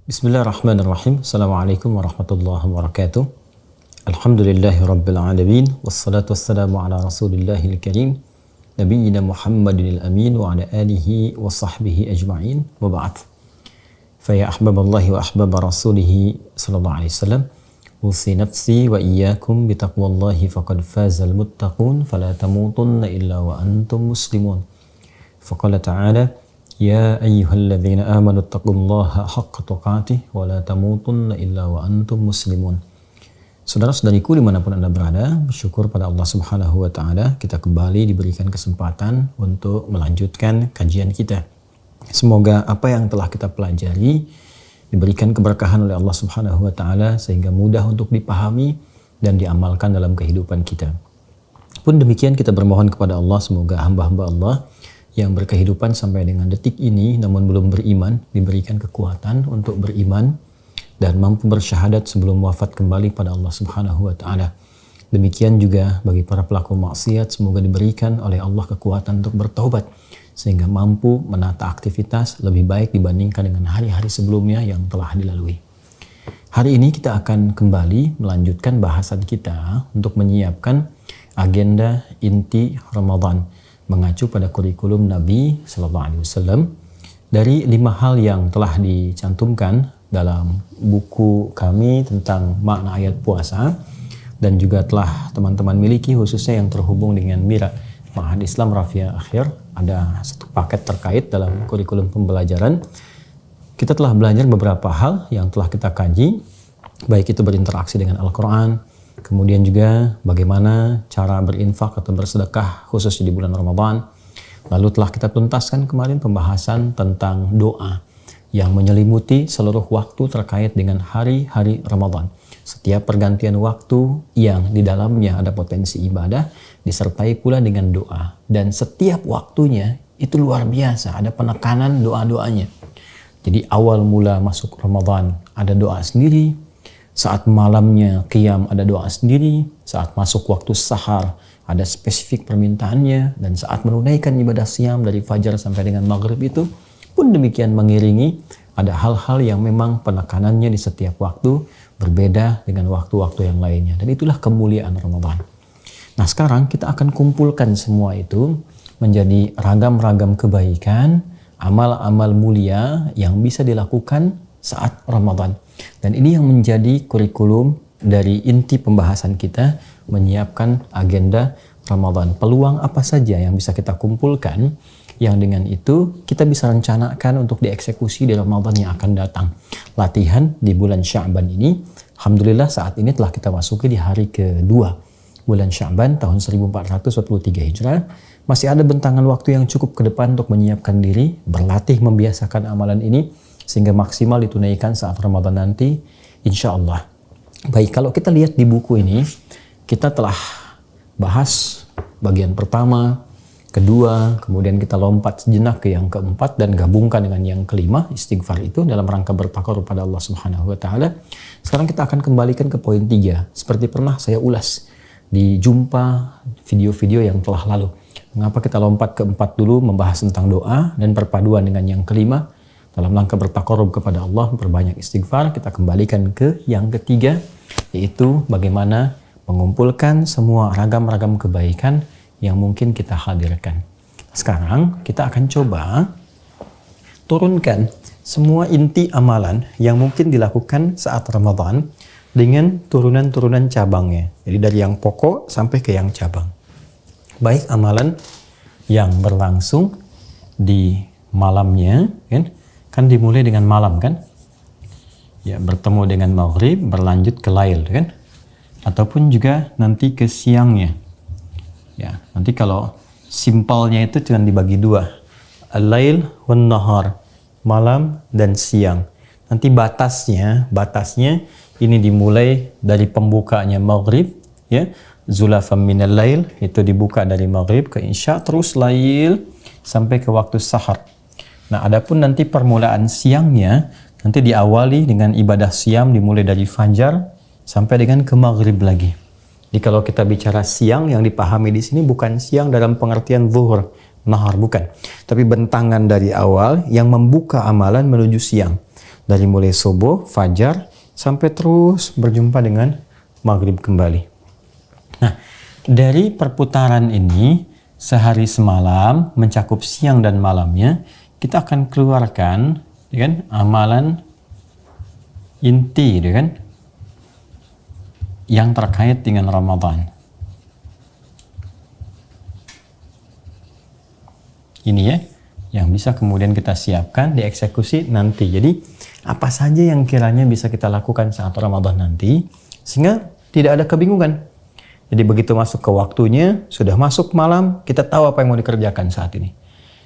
Bismillahirrahmanirrahim. Assalamualaikum warahmatullahi wabarakatuh. Alhamdulillahi rabbil alamin. Wassalatu wassalamu ala rasulillahil karim. Nabiyyina Muhammadin al-amin wa ala alihi wa sahbihi ajma'in. Wa ba'd. Faya ahbaballahi wa ahbaba rasulihi sallallahu alaihi wasallam. Usi nafsi wa iyyakum bitaqwallahi faqad fazal muttaqun. Fala tamutunna illa wa antum muslimun. Faqala ta'ala Ya ayyuhalladzina amanu taqullaha haqqa tuqatih wa la tamutunna illa wa antum muslimun. Saudara-saudariku dimanapun Anda berada, bersyukur pada Allah Subhanahu wa Ta'ala kita kembali diberikan kesempatan untuk melanjutkan kajian kita. Semoga apa yang telah kita pelajari diberikan keberkahan oleh Allah Subhanahu wa Ta'ala sehingga mudah untuk dipahami dan diamalkan dalam kehidupan kita. Pun demikian kita bermohon kepada Allah semoga hamba-hamba Allah yang berkehidupan sampai dengan detik ini namun belum beriman diberikan kekuatan untuk beriman dan mampu bersyahadat sebelum wafat kembali pada Allah Subhanahu wa Ta'ala. Demikian juga bagi para pelaku maksiat semoga diberikan oleh Allah kekuatan untuk bertaubat sehingga mampu menata aktivitas lebih baik dibandingkan dengan hari-hari sebelumnya yang telah dilalui. Hari ini kita akan kembali melanjutkan bahasan kita untuk menyiapkan agenda inti Ramadan mengacu pada kurikulum Nabi Sallallahu Alaihi Wasallam dari 5 hal yang telah dicantumkan dalam buku kami tentang makna ayat puasa dan juga telah teman-teman miliki khususnya yang terhubung dengan Mira Ma'had Islam Rafia Akhir. Ada satu paket terkait dalam kurikulum pembelajaran. Kita telah belajar beberapa hal yang telah kita kaji, baik itu berinteraksi dengan Al-Quran, kemudian juga bagaimana cara berinfak atau bersedekah khusus di bulan Ramadan. Lalu telah kita tuntaskan kemarin pembahasan tentang doa yang menyelimuti seluruh waktu terkait dengan hari-hari Ramadan. Setiap pergantian waktu yang di dalamnya ada potensi ibadah disertai pula dengan doa. Dan setiap waktunya itu luar biasa, ada penekanan doa-doanya. Jadi awal mula masuk Ramadan ada doa sendiri. Saat malamnya qiyam ada doa sendiri, saat masuk waktu sahar ada spesifik permintaannya, dan saat menunaikan ibadah siam dari fajar sampai dengan maghrib itu pun demikian mengiringi ada hal-hal yang memang penekanannya di setiap waktu berbeda dengan waktu-waktu yang lainnya, dan itulah kemuliaan Ramadan. Nah sekarang kita akan kumpulkan semua itu menjadi ragam-ragam kebaikan, amal-amal mulia yang bisa dilakukan saat Ramadan. Dan ini yang menjadi kurikulum dari inti pembahasan kita menyiapkan agenda Ramadan. Peluang apa saja yang bisa kita kumpulkan yang dengan itu kita bisa rencanakan untuk dieksekusi di Ramadan yang akan datang. Latihan di bulan Sya'ban ini, alhamdulillah saat ini telah kita masuki di hari kedua bulan Sya'ban tahun 1443 Hijrah. Masih ada bentangan waktu yang cukup ke depan untuk menyiapkan diri, berlatih membiasakan amalan ini sehingga maksimal ditunaikan saat Ramadan nanti, insya Allah. Baik, kalau kita lihat di buku ini, kita telah bahas bagian pertama, kedua, kemudian kita lompat sejenak ke yang keempat dan gabungkan dengan yang kelima, istighfar itu dalam rangka bertakarub pada Allah Subhanahu wa Ta'ala. Sekarang kita akan kembalikan ke poin 3, seperti pernah saya ulas di jumpa video-video yang telah lalu. Mengapa kita lompat ke 4 dulu membahas tentang doa dan perpaduan dengan yang kelima? Dalam langkah bertakarub kepada Allah, memperbanyak istighfar, kita kembalikan ke yang ketiga, yaitu bagaimana mengumpulkan semua ragam-ragam kebaikan yang mungkin kita hadirkan. Sekarang kita akan coba turunkan semua inti amalan yang mungkin dilakukan saat Ramadan dengan turunan-turunan cabangnya. Jadi dari yang pokok sampai ke yang cabang. Baik amalan yang berlangsung di malamnya, kan dimulai dengan malam kan, ya bertemu dengan maghrib berlanjut ke lail kan, ataupun juga nanti ke siangnya. Ya nanti kalau simpelnya itu cuma dibagi 2, al-lail wan nahar, malam dan siang. Nanti batasnya ini dimulai dari pembukanya maghrib, ya zulafam minal lail, itu dibuka dari maghrib ke isya, terus lail sampai ke waktu sahar. Nah, adapun nanti permulaan siangnya nanti diawali dengan ibadah siam dimulai dari fajar sampai dengan ke maghrib lagi. Jadi kalau kita bicara siang yang dipahami di sini bukan siang dalam pengertian zuhur, nahar bukan, tapi bentangan dari awal yang membuka amalan menuju siang. dari mulai subuh, fajar, sampai terus berjumpa dengan maghrib kembali. Nah, dari perputaran ini, sehari semalam, mencakup siang dan malamnya, kita akan keluarkan kan, amalan inti kan, yang terkait dengan Ramadan. Ini ya, yang bisa kemudian kita siapkan, dieksekusi nanti. Jadi, apa saja yang kiranya bisa kita lakukan saat Ramadan nanti, sehingga tidak ada kebingungan. Jadi begitu masuk ke waktunya, sudah masuk malam, kita tahu apa yang mau dikerjakan saat ini.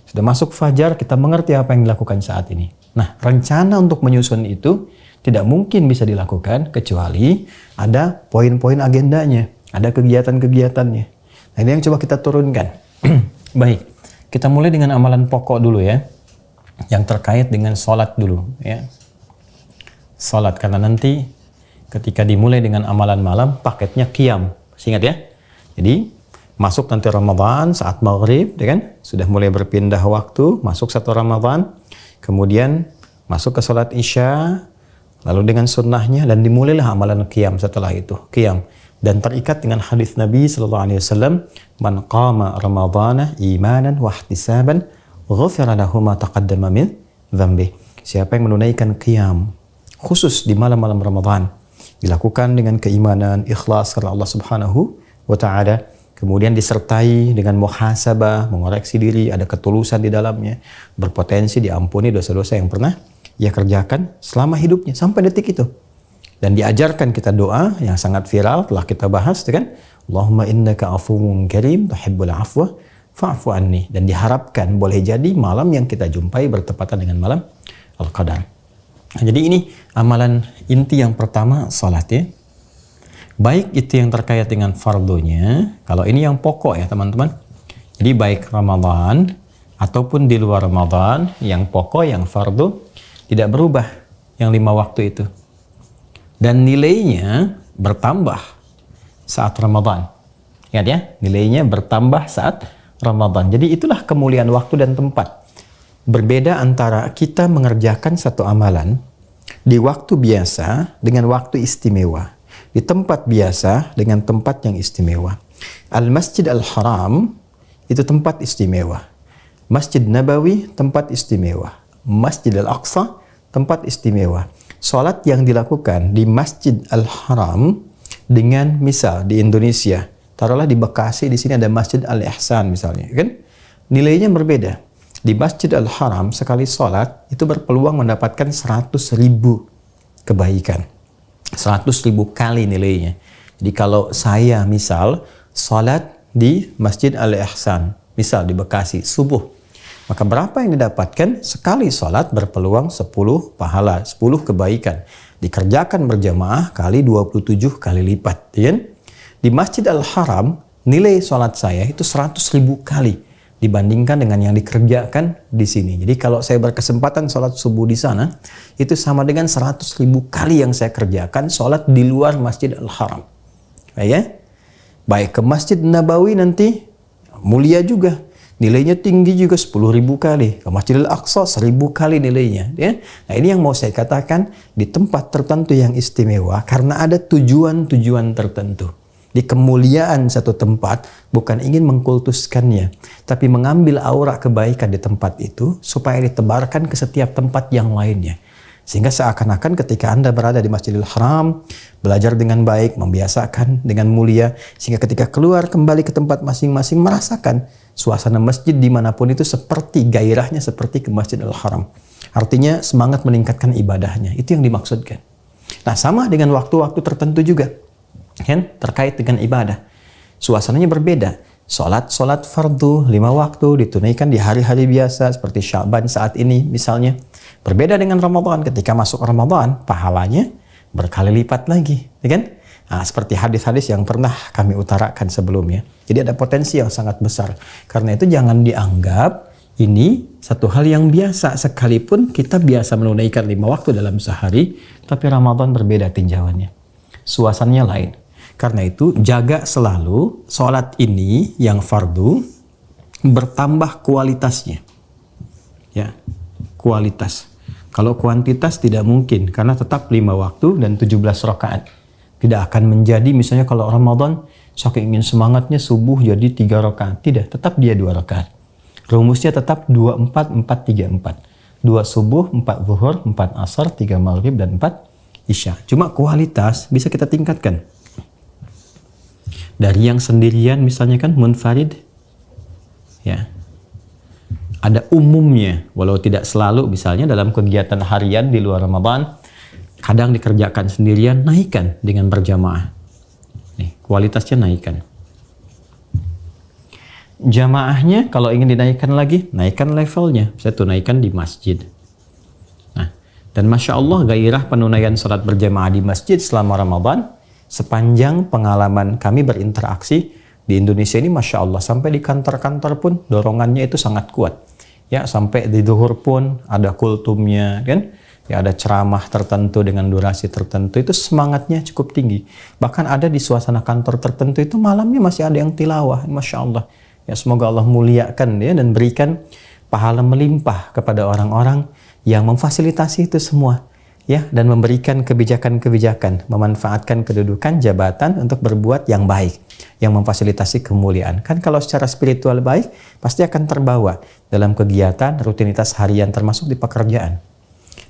Sudah masuk fajar, kita mengerti apa yang dilakukan saat ini. Nah, rencana untuk menyusun itu tidak mungkin bisa dilakukan kecuali ada poin-poin agendanya, ada kegiatan-kegiatannya. Nah, ini yang coba kita turunkan. Baik, kita mulai dengan amalan pokok dulu ya, yang terkait dengan sholat dulu ya. Sholat, karena nanti ketika dimulai dengan amalan malam, paketnya qiyam. Ingat ya. Jadi masuk nanti Ramadan saat maghrib, ya kan? Sudah mulai berpindah waktu, masuk satu Ramadan, kemudian masuk ke sholat isya, lalu dengan sunnahnya, dan dimulailah amalan qiyam setelah itu. Qiyam. Dan terikat dengan hadis Nabi SAW, man qama Ramadana imanan wa ihtisaban, ghufira lahu ma taqaddama min dzambi. Siapa yang menunaikan qiyam, khusus di malam-malam Ramadan, dilakukan dengan keimanan, ikhlas karena Allah Subhanahu wa Ta'ala, kemudian disertai dengan muhasabah, mengoreksi diri, ada ketulusan di dalamnya, berpotensi diampuni dosa-dosa yang pernah ia kerjakan selama hidupnya sampai detik itu. Dan diajarkan kita doa yang sangat viral, telah kita bahas, kan? Allahumma innaka afuwun karim tuhibbul afwa fa'fu anni. Dan diharapkan boleh jadi malam yang kita jumpai bertepatan dengan malam Al-Qadar. Nah, jadi ini amalan inti yang pertama, salat ya. Baik itu yang terkait dengan fardunya, kalau ini yang pokok ya teman-teman. Jadi baik Ramadan ataupun di luar Ramadan, yang pokok, yang fardu tidak berubah, yang 5 waktu itu. Dan nilainya bertambah saat Ramadan. Ingat ya, nilainya bertambah saat Ramadan. Jadi itulah kemuliaan waktu dan tempat. Berbeda antara kita mengerjakan satu amalan di waktu biasa dengan waktu istimewa, di tempat biasa dengan tempat yang istimewa. Al-Masjid Al-Haram itu tempat istimewa. Masjid Nabawi tempat istimewa. Masjid Al-Aqsa tempat istimewa. Salat yang dilakukan di Masjid Al-Haram dengan misal di Indonesia, taruhlah di Bekasi, di sini ada Masjid Al-Ihsan misalnya, kan? Nilainya berbeda. Di Masjid Al-Haram sekali sholat itu berpeluang mendapatkan 100.000 kebaikan. 100.000 kali nilainya. Jadi kalau saya misal sholat di Masjid Al-Ihsan, misal di Bekasi, subuh, maka berapa yang didapatkan? Sekali sholat berpeluang 10 pahala, 10 kebaikan. Dikerjakan berjamaah kali 27 kali lipat. Ya? Di Masjid Al-Haram nilai sholat saya itu 100.000 kali dibandingkan dengan yang dikerjakan di sini. Jadi kalau saya berkesempatan sholat subuh di sana, itu sama dengan 100.000 kali yang saya kerjakan sholat di luar Masjid Al-Haram. Baik ya? Baik ke Masjid Nabawi nanti, mulia juga. Nilainya tinggi juga 10.000 kali. Ke Masjid Al-Aqsa 1.000 kali nilainya. Ya? Nah ini yang mau saya katakan, di tempat tertentu yang istimewa, karena ada tujuan-tujuan tertentu. Di kemuliaan satu tempat bukan ingin mengkultuskannya, tapi mengambil aura kebaikan di tempat itu supaya ditebarkan ke setiap tempat yang lainnya. Sehingga seakan-akan ketika Anda berada di Masjidil Haram, belajar dengan baik, membiasakan dengan mulia, sehingga ketika keluar kembali ke tempat masing-masing merasakan suasana masjid dimanapun itu seperti gairahnya seperti ke Masjidil Haram. Artinya semangat meningkatkan ibadahnya, itu yang dimaksudkan. Nah sama dengan waktu-waktu tertentu juga. Kan terkait dengan ibadah, suasananya berbeda. Sholat fardu 5 waktu ditunaikan di hari-hari biasa seperti Sya'ban saat ini misalnya. Berbeda dengan Ramadan, ketika masuk Ramadan pahalanya berkali lipat lagi, ya kan? Nah, seperti hadis-hadis yang pernah kami utarakan sebelumnya. Jadi ada potensi yang sangat besar. Karena itu jangan dianggap ini satu hal yang biasa, sekalipun kita biasa menunaikan 5 waktu dalam sehari, tapi Ramadan berbeda tinjauannya. Suasananya lain. Karena itu jaga selalu sholat ini yang fardu bertambah kualitasnya. Ya, kualitas. Kalau kuantitas tidak mungkin, karena tetap 5 waktu dan 17 rakaat. Tidak akan menjadi misalnya kalau Ramadan, saking ingin semangatnya subuh jadi 3 rakaat. Tidak, tetap dia 2 rakaat. Rumusnya tetap 2-4-4-3-4. 2 subuh, 4 zuhur, 4 asar, 3 maghrib, dan 4 isya. Cuma kualitas bisa kita tingkatkan. Dari yang sendirian misalnya kan munfarid, ya, ada umumnya, walau tidak selalu, misalnya dalam kegiatan harian di luar Ramadan, kadang dikerjakan sendirian, naikkan dengan berjamaah. Nih, kualitasnya naikkan. Jamaahnya kalau ingin dinaikkan lagi, naikkan levelnya. Saya tunaikan di masjid. Nah, dan Masya Allah gairah penunaian salat berjamaah di masjid selama Ramadan, sepanjang pengalaman kami berinteraksi di Indonesia ini, Masya Allah, sampai di kantor-kantor pun dorongannya itu sangat kuat. Ya, sampai di zuhur pun ada kultumnya, kan? Ya, ada ceramah tertentu dengan durasi tertentu, itu semangatnya cukup tinggi. Bahkan ada di suasana kantor tertentu itu malamnya masih ada yang tilawah, Masya Allah. Ya, semoga Allah muliakan ya dan berikan pahala melimpah kepada orang-orang yang memfasilitasi itu semua, ya, dan memberikan kebijakan-kebijakan, memanfaatkan kedudukan jabatan untuk berbuat yang baik, yang memfasilitasi kemuliaan. Kan kalau secara spiritual baik, pasti akan terbawa dalam kegiatan rutinitas harian termasuk di pekerjaan.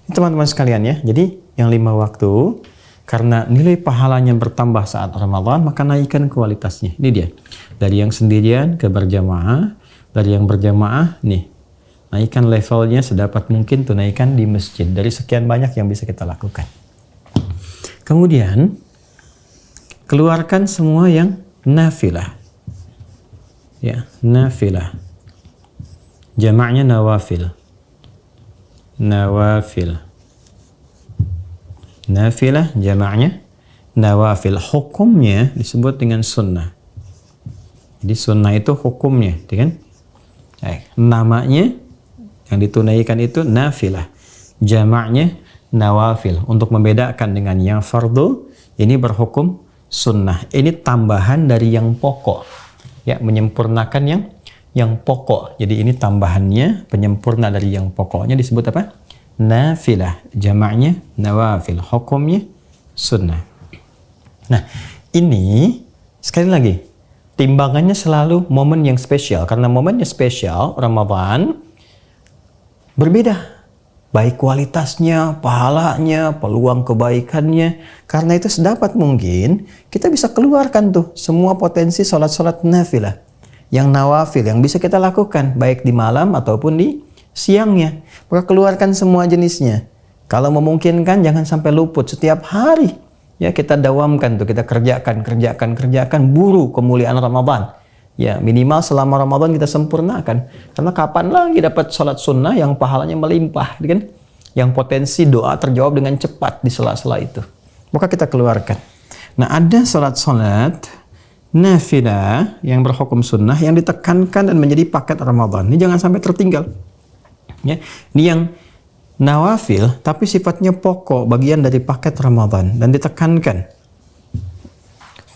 Teman-teman sekalian ya, jadi yang 5 waktu, karena nilai pahalanya bertambah saat Ramadan, maka naikkan kualitasnya. Ini dia. Dari yang sendirian ke berjamaah, dari yang berjamaah, nih, naikkan levelnya sedapat mungkin, tunaikan di masjid. Dari sekian banyak yang bisa kita lakukan. Kemudian, keluarkan semua yang nafilah. Ya, nafilah. Jamaknya nawafil. Nawafil. Nafilah jamaknya nawafil. Hukumnya disebut dengan sunnah. Jadi sunnah itu hukumnya, kan? Namanya yang ditunaikan itu nafilah. Jamaknya nawafil. Untuk membedakan dengan yang fardu, ini berhukum sunnah. Ini tambahan dari yang pokok. Ya, menyempurnakan yang pokok. Jadi ini tambahannya, penyempurna dari yang pokoknya disebut apa? Nafilah. Jamaknya nawafil. Hukumnya sunnah. Nah, ini sekali lagi, timbangannya selalu momen yang spesial. Karena momennya spesial, Ramadan, berbeda. Baik kualitasnya, pahalanya, peluang kebaikannya. Karena itu sedapat mungkin, kita bisa keluarkan tuh semua potensi sholat-sholat nafilah. Yang nawafil, yang bisa kita lakukan. Baik di malam ataupun di siangnya. Maka keluarkan semua jenisnya. Kalau memungkinkan, jangan sampai luput setiap hari. Ya, kita dawamkan tuh, kita kerjakan, buru kemuliaan Ramadan. Ya, minimal selama Ramadan kita sempurnakan. Karena kapan lagi dapat sholat sunnah yang pahalanya melimpah, kan? Yang potensi doa terjawab dengan cepat di sela-sela itu. Maka kita keluarkan. Nah, ada sholat-sholat nafilah yang berhukum sunnah yang ditekankan dan menjadi paket Ramadan. Ini jangan sampai tertinggal. Ya, ini yang nawafil tapi sifatnya pokok, bagian dari paket Ramadan dan ditekankan.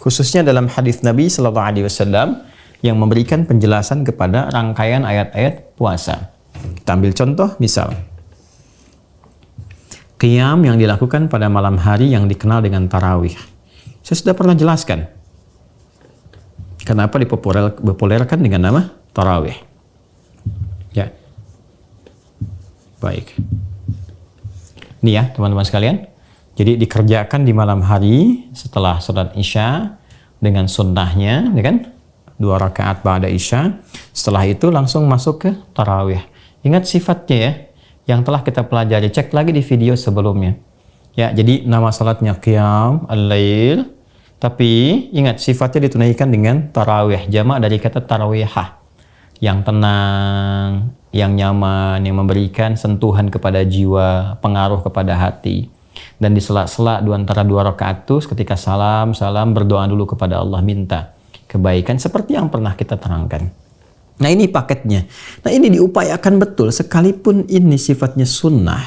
Khususnya dalam hadis Nabi Sallallahu Alaihi Wasallam yang memberikan penjelasan kepada rangkaian ayat-ayat puasa. Kita ambil contoh, misal qiyam yang dilakukan pada malam hari yang dikenal dengan tarawih. Saya sudah pernah jelaskan kenapa dipopulerkan dengan nama tarawih. Ya. Baik. Ini ya teman-teman sekalian. Jadi dikerjakan di malam hari setelah sholat isya dengan sunnahnya, ya kan? 2 rakaat ba'da isya. Setelah itu langsung masuk ke tarawih. Ingat sifatnya ya, yang telah kita pelajari. Cek lagi di video sebelumnya. Ya, jadi nama salatnya qiyam al-lail. Tapi ingat sifatnya ditunaikan dengan tarawih. Jamak dari kata tarawihah. Yang tenang, yang nyaman, yang memberikan sentuhan kepada jiwa, pengaruh kepada hati. Dan di sela-sela antara 2 rakaat itu ketika salam berdoa dulu kepada Allah, minta kebaikan seperti yang pernah kita terangkan. Nah, ini paketnya. Nah, ini diupayakan betul sekalipun ini sifatnya sunnah.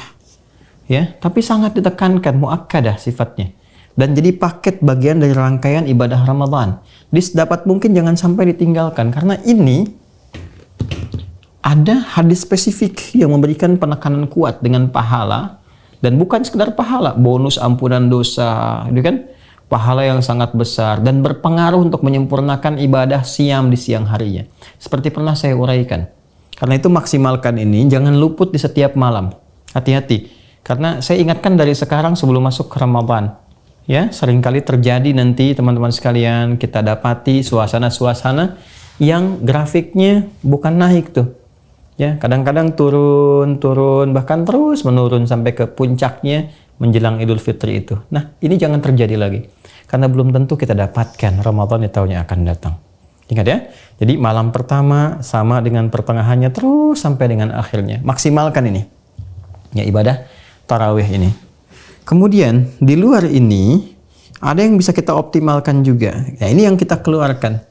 Ya, tapi sangat ditekankan, muakkadah sifatnya. Dan jadi paket bagian dari rangkaian ibadah Ramadan. Dapat mungkin jangan sampai ditinggalkan karena ini ada hadis spesifik yang memberikan penekanan kuat dengan pahala, dan bukan sekedar pahala, bonus ampunan dosa, itu kan pahala yang sangat besar dan berpengaruh untuk menyempurnakan ibadah siam di siang harinya. Seperti pernah saya uraikan. Karena itu maksimalkan ini, jangan luput di setiap malam. Hati-hati. Karena saya ingatkan dari sekarang sebelum masuk ke Ramadan. Ya, seringkali terjadi nanti teman-teman sekalian, kita dapati suasana-suasana yang grafiknya bukan naik tuh. Ya, kadang-kadang turun, bahkan terus menurun sampai ke puncaknya menjelang Idul Fitri itu. Nah, ini jangan terjadi lagi. Karena belum tentu kita dapatkan Ramadan di tahun yang akan datang. Ingat ya. Jadi malam pertama sama dengan pertengahannya terus sampai dengan akhirnya. Maksimalkan ini. Ya, ibadah tarawih ini. Kemudian di luar ini ada yang bisa kita optimalkan juga. Nah, ini yang kita keluarkan.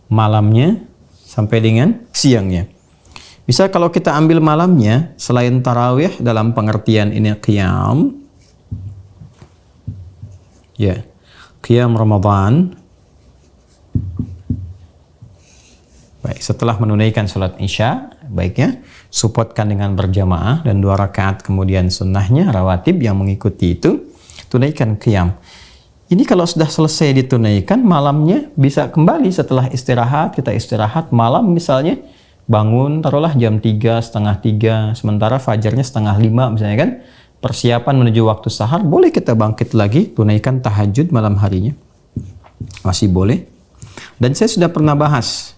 Malamnya sampai dengan siangnya. Bisa kalau kita ambil malamnya, selain tarawih dalam pengertian ini qiyam, ya, qiyam Ramadan. Baik, setelah menunaikan sholat isya, baiknya supportkan dengan berjamaah dan 2 rakaat kemudian sunnahnya rawatib yang mengikuti itu, tunaikan qiyam. Ini kalau sudah selesai ditunaikan, malamnya bisa kembali setelah istirahat, kita istirahat malam misalnya, bangun taruhlah jam 3, setengah 3, sementara fajarnya setengah 5 misalnya kan, persiapan menuju waktu sahar, boleh kita bangkit lagi, tunaikan tahajud malam harinya. Masih boleh. Dan saya sudah pernah bahas,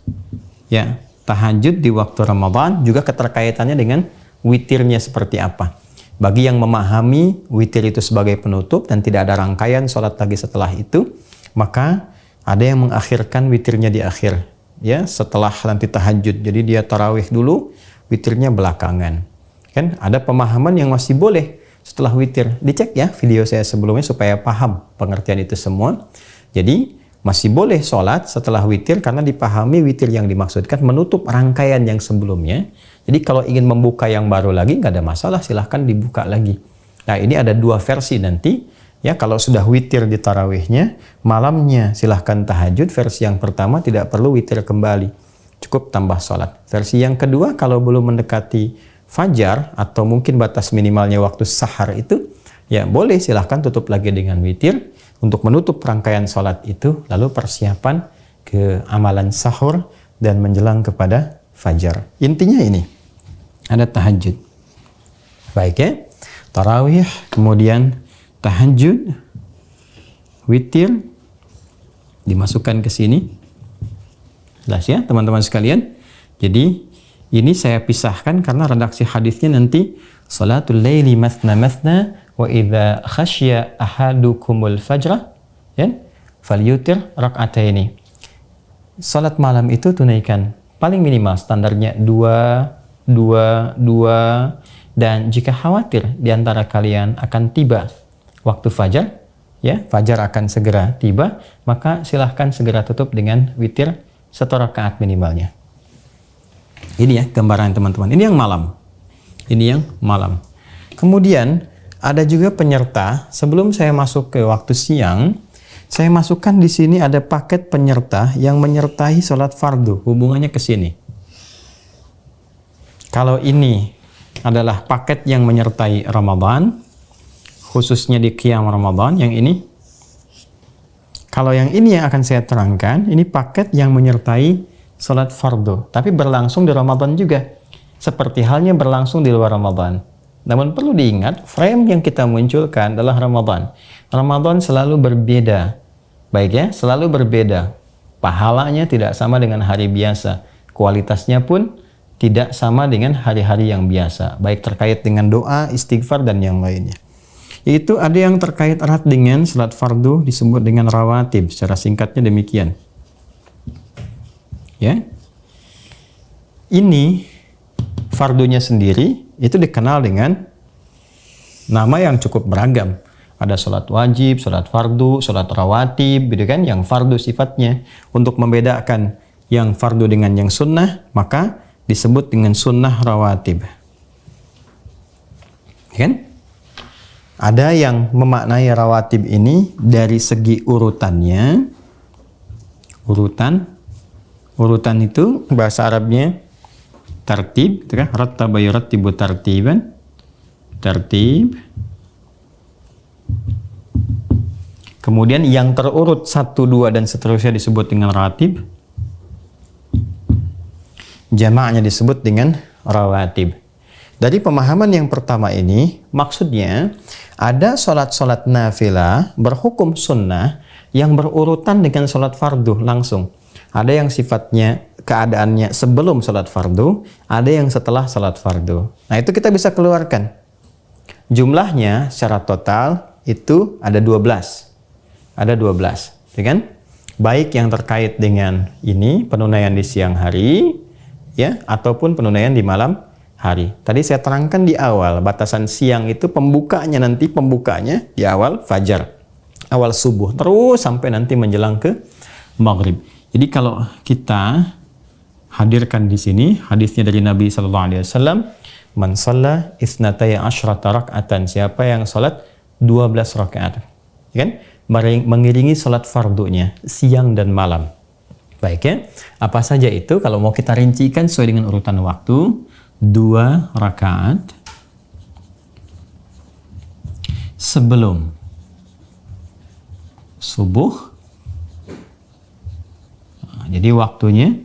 ya, tahajud di waktu Ramadan juga keterkaitannya dengan witirnya seperti apa. Bagi yang memahami witir itu sebagai penutup dan tidak ada rangkaian sholat lagi setelah itu, maka ada yang mengakhirkan witirnya di akhir. Ya, setelah nanti tahajud. Jadi dia tarawih dulu, witirnya belakangan. Kan ada pemahaman yang masih boleh setelah witir. Dicek ya video saya sebelumnya supaya paham pengertian itu semua. Jadi masih boleh sholat setelah witir karena dipahami witir yang dimaksudkan menutup rangkaian yang sebelumnya. Jadi kalau ingin membuka yang baru lagi nggak ada masalah, silahkan dibuka lagi. Nah, ini ada 2 versi nanti. Ya, kalau sudah witir di tarawihnya, malamnya silahkan tahajud. Versi yang pertama tidak perlu witir kembali, cukup tambah sholat. Versi yang kedua, kalau belum mendekati fajar atau mungkin batas minimalnya waktu sahar itu, ya boleh silahkan tutup lagi dengan witir untuk menutup rangkaian sholat itu, lalu persiapan ke amalan sahur dan menjelang kepada fajar. Intinya ini, ada tahajud. Baik ya, tarawih, kemudian tahajud, witir, dimasukkan ke sini. Jelas ya teman-teman sekalian. Jadi ini saya pisahkan karena redaksi hadisnya nanti salatul laili mathna mathna wa idza khasya ahadukumul fajra ya falyutir rak'ataini. Salat malam itu tunaikan paling minimal standarnya 2 dan jika khawatir di antara kalian akan tiba waktu fajar, ya, fajar akan segera tiba, maka silahkan segera tutup dengan witir 1 rakaat minimalnya. Ini ya gambaran teman-teman. Ini yang malam. Ini yang malam. Kemudian ada juga penyerta. Sebelum saya masuk ke waktu siang, saya masukkan di sini ada paket penyerta yang menyertai sholat fardu. Hubungannya ke sini. Kalau ini adalah paket yang menyertai Ramadan, khususnya di qiyam Ramadan, yang ini. Kalau yang ini yang akan saya terangkan, ini paket yang menyertai sholat fardu, tapi berlangsung di Ramadan juga. Seperti halnya berlangsung di luar Ramadan. Namun perlu diingat, frame yang kita munculkan adalah Ramadan. Ramadan selalu berbeda. Baik ya, selalu berbeda. Pahalanya tidak sama dengan hari biasa. Kualitasnya pun tidak sama dengan hari-hari yang biasa. Baik terkait dengan doa, istighfar, dan yang lainnya. Itu ada yang terkait erat dengan salat fardu disebut dengan rawatib. Secara singkatnya demikian. Ya. Ini fardunya sendiri itu dikenal dengan nama yang cukup beragam. Ada salat wajib, salat fardu, salat rawatib, gitu kan, yang fardu sifatnya. Untuk membedakan yang fardu dengan yang sunnah, maka disebut dengan sunnah rawatib. Kan? Ada yang memaknai rawatib ini dari segi urutannya. Urutan itu bahasa Arabnya Tartib, gitu kan? Rattaba yurattibu tartiban. Tertib. Kemudian yang terurut 1, 2 dan seterusnya disebut dengan ratib. Jamaknya disebut dengan rawatib. Dari pemahaman yang pertama ini, maksudnya ada sholat-sholat nafilah berhukum sunnah yang berurutan dengan sholat fardu langsung. Ada yang sifatnya keadaannya sebelum sholat fardu, ada yang setelah sholat fardu. Nah itu kita bisa keluarkan. Jumlahnya secara total itu ada 12. Ada 12, ya kan? Baik yang terkait dengan ini, penunaian di siang hari, ya, ataupun penunaian di malam hari. Tadi saya terangkan di awal, batasan siang itu pembukanya di awal fajar, awal subuh, terus sampai nanti menjelang ke maghrib. Jadi kalau kita hadirkan di sini hadisnya dari Nabi SAW, man shalla isnataya asyrata rak'atan, siapa yang salat 12 rakaat, ya kan? Mengiringi salat fardunya siang dan malam. Baik ya. Apa saja itu? Kalau mau kita rincikan sesuai dengan urutan waktu, 2 rakaat sebelum subuh. Jadi waktunya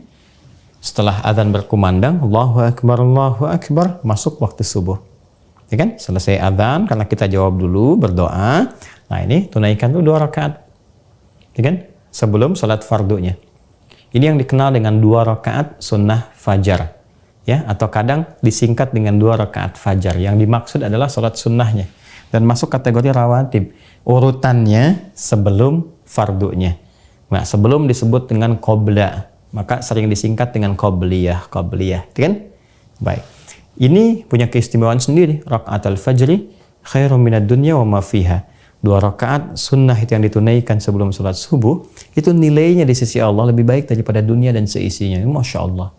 setelah azan berkumandang, Allahu Akbar, masuk waktu subuh. Ya kan? Selesai azan, karena kita jawab dulu, berdoa. Nah ini tunaikan tuh 2 rakaat. Ya kan? Sebelum salat fardunya. Ini yang dikenal dengan 2 rakaat sunnah fajar. Ya, atau kadang disingkat dengan 2 rakaat fajar. Yang dimaksud adalah salat sunnahnya. Dan masuk kategori rawatib. Urutannya sebelum fardunya. Nah, sebelum disebut dengan qobla, maka sering disingkat dengan qobliyah, kan? Baik. Ini punya keistimewaan sendiri. Raka'atul fajri khairum minad dunya wa ma fiha. 2 rakaat sunnah itu yang ditunaikan sebelum sholat subuh, itu nilainya di sisi Allah lebih baik daripada dunia dan seisinya. Masya Allah.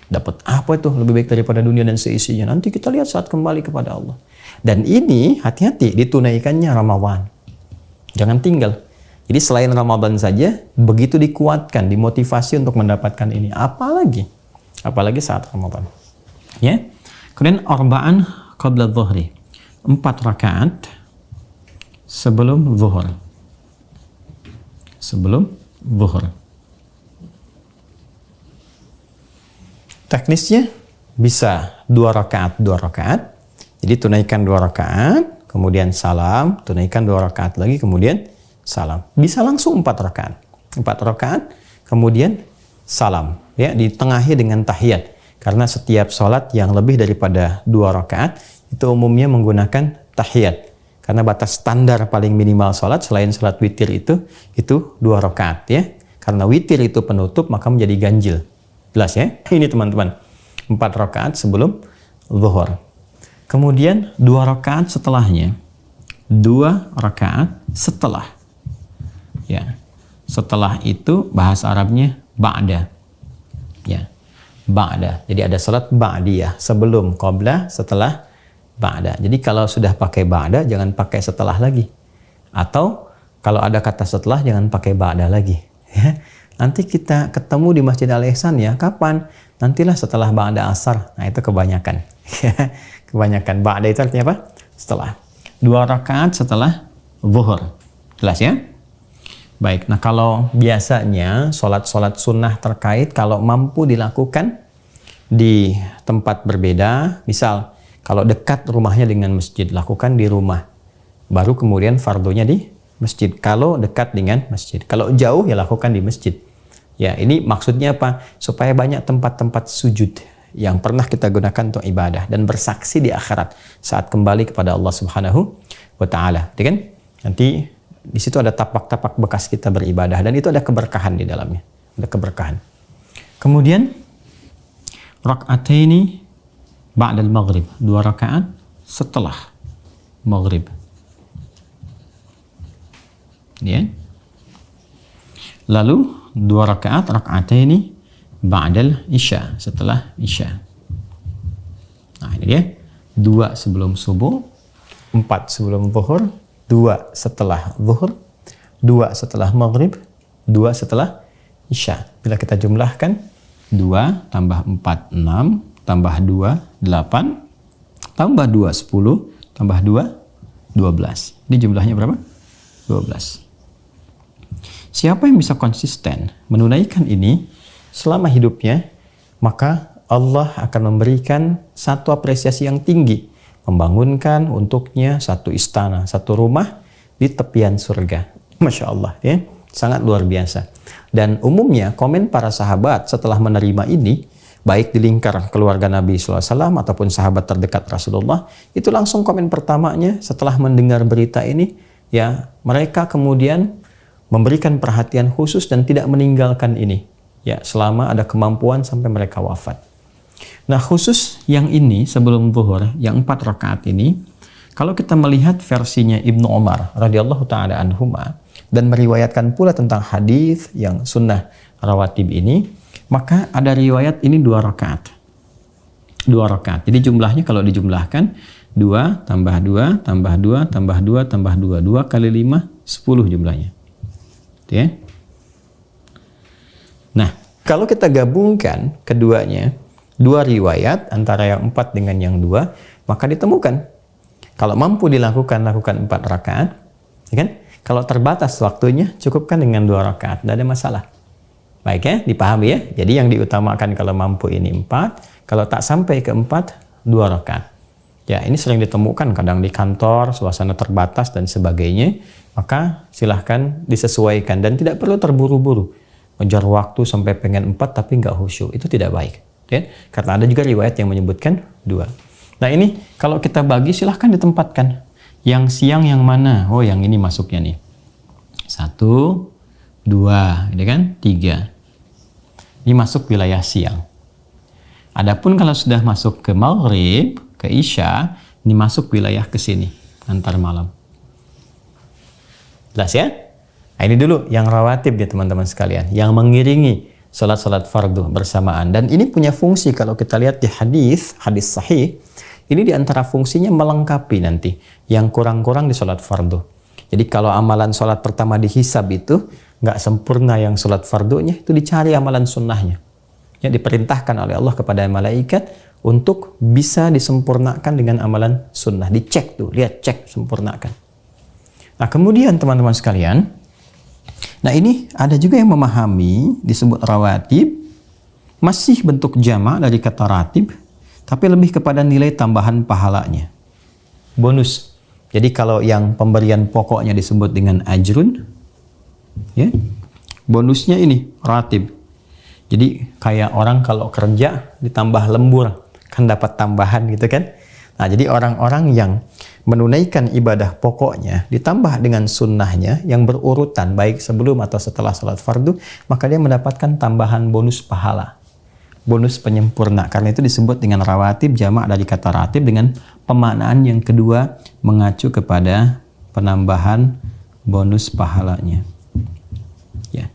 Dapat apa itu lebih baik daripada dunia dan seisinya? Nanti kita lihat saat kembali kepada Allah. Dan ini hati-hati ditunaikannya Ramadan. Jangan tinggal. Jadi selain Ramadan saja, begitu dikuatkan, dimotivasi untuk mendapatkan ini. Apalagi saat Ramadan. Ya. Kemudian arba'an qabla dhuhri. 4 rakaat sebelum zuhur. Sebelum zuhur. Teknisnya bisa 2 rakaat. Jadi tunaikan 2 rakaat, kemudian salam, tunaikan 2 rakaat lagi, kemudian salam. Bisa langsung 4 rakaat. 4 rakaat, kemudian salam. Ya, ditengahi dengan tahiyat. Karena setiap sholat yang lebih daripada 2 rakaat, itu umumnya menggunakan tahiyat. Karena batas standar paling minimal sholat selain sholat witir itu 2 rakaat ya. Karena witir itu penutup, maka menjadi ganjil. Jelas ya? Ini teman-teman. 4 rakaat sebelum zuhur. Kemudian 2 rakaat setelahnya. 2 rakaat setelah. Ya. Setelah itu bahasa Arabnya ba'da. Ya. Ba'da. Jadi ada salat ba'diyah. Sebelum qabla, setelah ba'da. Jadi kalau sudah pakai ba'da, jangan pakai setelah lagi. Atau kalau ada kata setelah, jangan pakai ba'da lagi. Ya. Nanti kita ketemu di Masjid Al-Ihsan ya. Kapan? Nantilah setelah ba'da asar. Nah itu kebanyakan. Kebanyakan. Ba'da itu artinya apa? Setelah. 2 rakaat setelah zuhur. Jelas ya? Baik. Nah kalau biasanya sholat-sholat sunnah terkait kalau mampu dilakukan di tempat berbeda. Misal kalau dekat rumahnya dengan masjid, lakukan di rumah. Baru kemudian fardunya di masjid. Kalau dekat dengan masjid. Kalau jauh ya lakukan di masjid. Ya ini maksudnya apa? Supaya banyak tempat-tempat sujud yang pernah kita gunakan untuk ibadah dan bersaksi di akhirat saat kembali kepada Allah Subhanahu wa taala. Kan? Nanti di situ ada tapak-tapak bekas kita beribadah dan itu ada keberkahan di dalamnya. Ada keberkahan. Kemudian rak'ataini ba'dal maghrib. 2 rakaat setelah maghrib. Ya. Lalu 2 rakaat rak'ataini ba'dal isya, setelah isya. Nah, ini dia. 2 sebelum subuh, 4 sebelum zuhur, 2 setelah zuhur, 2 setelah maghrib, 2 setelah isya. Bila kita jumlahkan 2 tambah 4 6 tambah 2, 8, tambah 2, 10, tambah 2, 12. Ini jumlahnya berapa? 12. Siapa yang bisa konsisten menunaikan ini selama hidupnya, maka Allah akan memberikan satu apresiasi yang tinggi, membangunkan untuknya satu istana, satu rumah di tepian surga. Masya Allah, ya, sangat luar biasa. Dan umumnya komen para sahabat setelah menerima ini, baik di lingkar keluarga Nabi SAW ataupun sahabat terdekat Rasulullah, itu langsung komen pertamanya setelah mendengar berita ini, ya, mereka kemudian memberikan perhatian khusus dan tidak meninggalkan ini, ya, selama ada kemampuan sampai mereka wafat. Nah, khusus yang ini sebelum zuhur, yang 4 rakaat ini, kalau kita melihat versinya Ibnu Umar radhiyallahu taala anhuma dan meriwayatkan pula tentang hadis yang sunnah rawatib ini, maka ada riwayat ini 2 rakaat. 2 rakaat. Jadi jumlahnya kalau dijumlahkan 2 tambah 2 tambah 2 tambah 2 tambah 2, 2 kali 5, 10 jumlahnya. Ya. Nah, kalau kita gabungkan keduanya, 2 riwayat antara yang 4 dengan yang 2, maka ditemukan kalau mampu lakukan 4 rakaat, ya kan? Kalau terbatas waktunya, cukupkan dengan 2 rakaat, tidak ada masalah. Baik ya, dipahami ya. Jadi yang diutamakan kalau mampu ini 4, kalau tak sampai ke 4, 2 rakaat. Ya, ini sering ditemukan kadang di kantor, suasana terbatas dan sebagainya, maka silahkan disesuaikan dan tidak perlu terburu-buru. Mengejar waktu sampai pengen 4 tapi nggak khusyuk, itu tidak baik. Ya, karena ada juga riwayat yang menyebutkan 2. Nah ini kalau kita bagi silahkan ditempatkan. Yang siang yang mana? Oh yang ini masuknya nih. 1, 2, ini kan 3. Ini masuk wilayah siang. Adapun kalau sudah masuk ke maghrib, ke isya, ini masuk wilayah ke sini, antar malam. Jelas ya? Nah, ini dulu yang rawatib ya teman-teman sekalian, yang mengiringi salat-salat fardu bersamaan. Dan ini punya fungsi kalau kita lihat di hadis sahih, ini diantara fungsinya melengkapi nanti yang kurang-kurang di salat fardu. Jadi kalau amalan salat pertama dihisab itu nggak sempurna yang salat fardunya, itu dicari amalan sunnahnya. Ya, diperintahkan oleh Allah kepada malaikat untuk bisa disempurnakan dengan amalan sunnah. Dicek tuh, lihat, cek, sempurnakan. Nah kemudian teman-teman sekalian, nah ini ada juga yang memahami disebut rawatib masih bentuk jamak dari kata ratib, tapi lebih kepada nilai tambahan pahalanya, bonus. Jadi kalau yang pemberian pokoknya disebut dengan ajrun, ya, bonusnya ini ratib. Jadi kayak orang kalau kerja ditambah lembur kan dapat tambahan gitu kan. Nah jadi orang-orang yang menunaikan ibadah pokoknya ditambah dengan sunnahnya yang berurutan baik sebelum atau setelah salat fardu, maka dia mendapatkan tambahan bonus pahala, bonus penyempurna. Karena itu disebut dengan rawatib, jamak dari kata ratib dengan pemaknaan yang kedua mengacu kepada penambahan bonus pahalanya. Ya,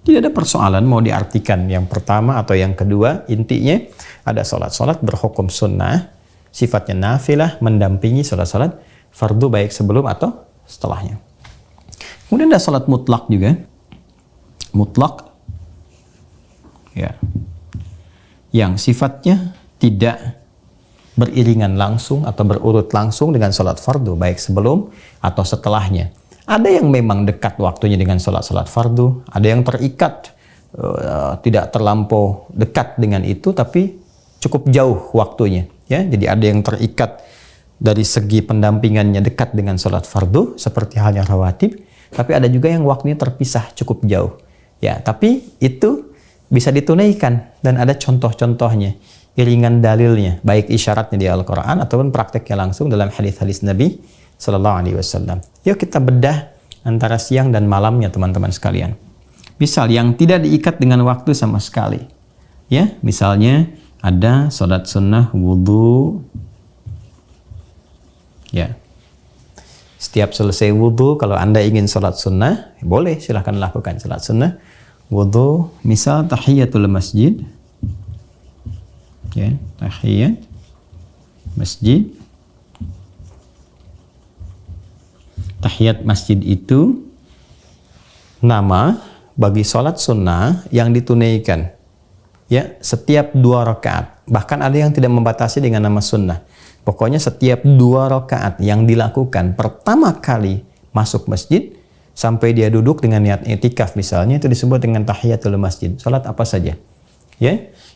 tidak ada persoalan mau diartikan yang pertama atau yang kedua. Intinya ada salat-salat berhukum sunnah, sifatnya nafilah, mendampingi salat-salat fardu baik sebelum atau setelahnya. Kemudian ada salat mutlak juga. Mutlak, ya, yang sifatnya tidak beriringan langsung atau berurut langsung dengan salat fardu baik sebelum atau setelahnya. Ada yang memang dekat waktunya dengan salat-salat fardu, ada yang terikat tidak terlampau dekat dengan itu tapi cukup jauh waktunya. Ya, jadi ada yang terikat dari segi pendampingannya dekat dengan salat fardu seperti halnya rawatib, tapi ada juga yang waktunya terpisah cukup jauh. Ya, tapi itu bisa ditunaikan dan ada contoh-contohnya, iringan dalilnya, baik isyaratnya di Al-Qur'an ataupun prakteknya langsung dalam hadis-hadis Nabi sallallahu alaihi wasallam. Yuk kita bedah antara siang dan malamnya teman-teman sekalian. Misal yang tidak diikat dengan waktu sama sekali. Ya, misalnya ada salat sunnah wudu. Ya. Setiap selesai wudu, kalau Anda ingin salat sunnah, boleh silahkan lakukan salat sunnah wudu. Misal tahiyatul masjid. Ya, tahiyat masjid. Tahiyat masjid itu nama bagi salat sunnah yang ditunaikan. Ya, setiap 2 rakaat. Bahkan ada yang tidak membatasi dengan nama sunnah. Pokoknya setiap 2 rakaat yang dilakukan pertama kali masuk masjid sampai dia duduk dengan niat i'tikaf misalnya, itu disebut dengan tahiyatul masjid. Salat apa saja. Ya.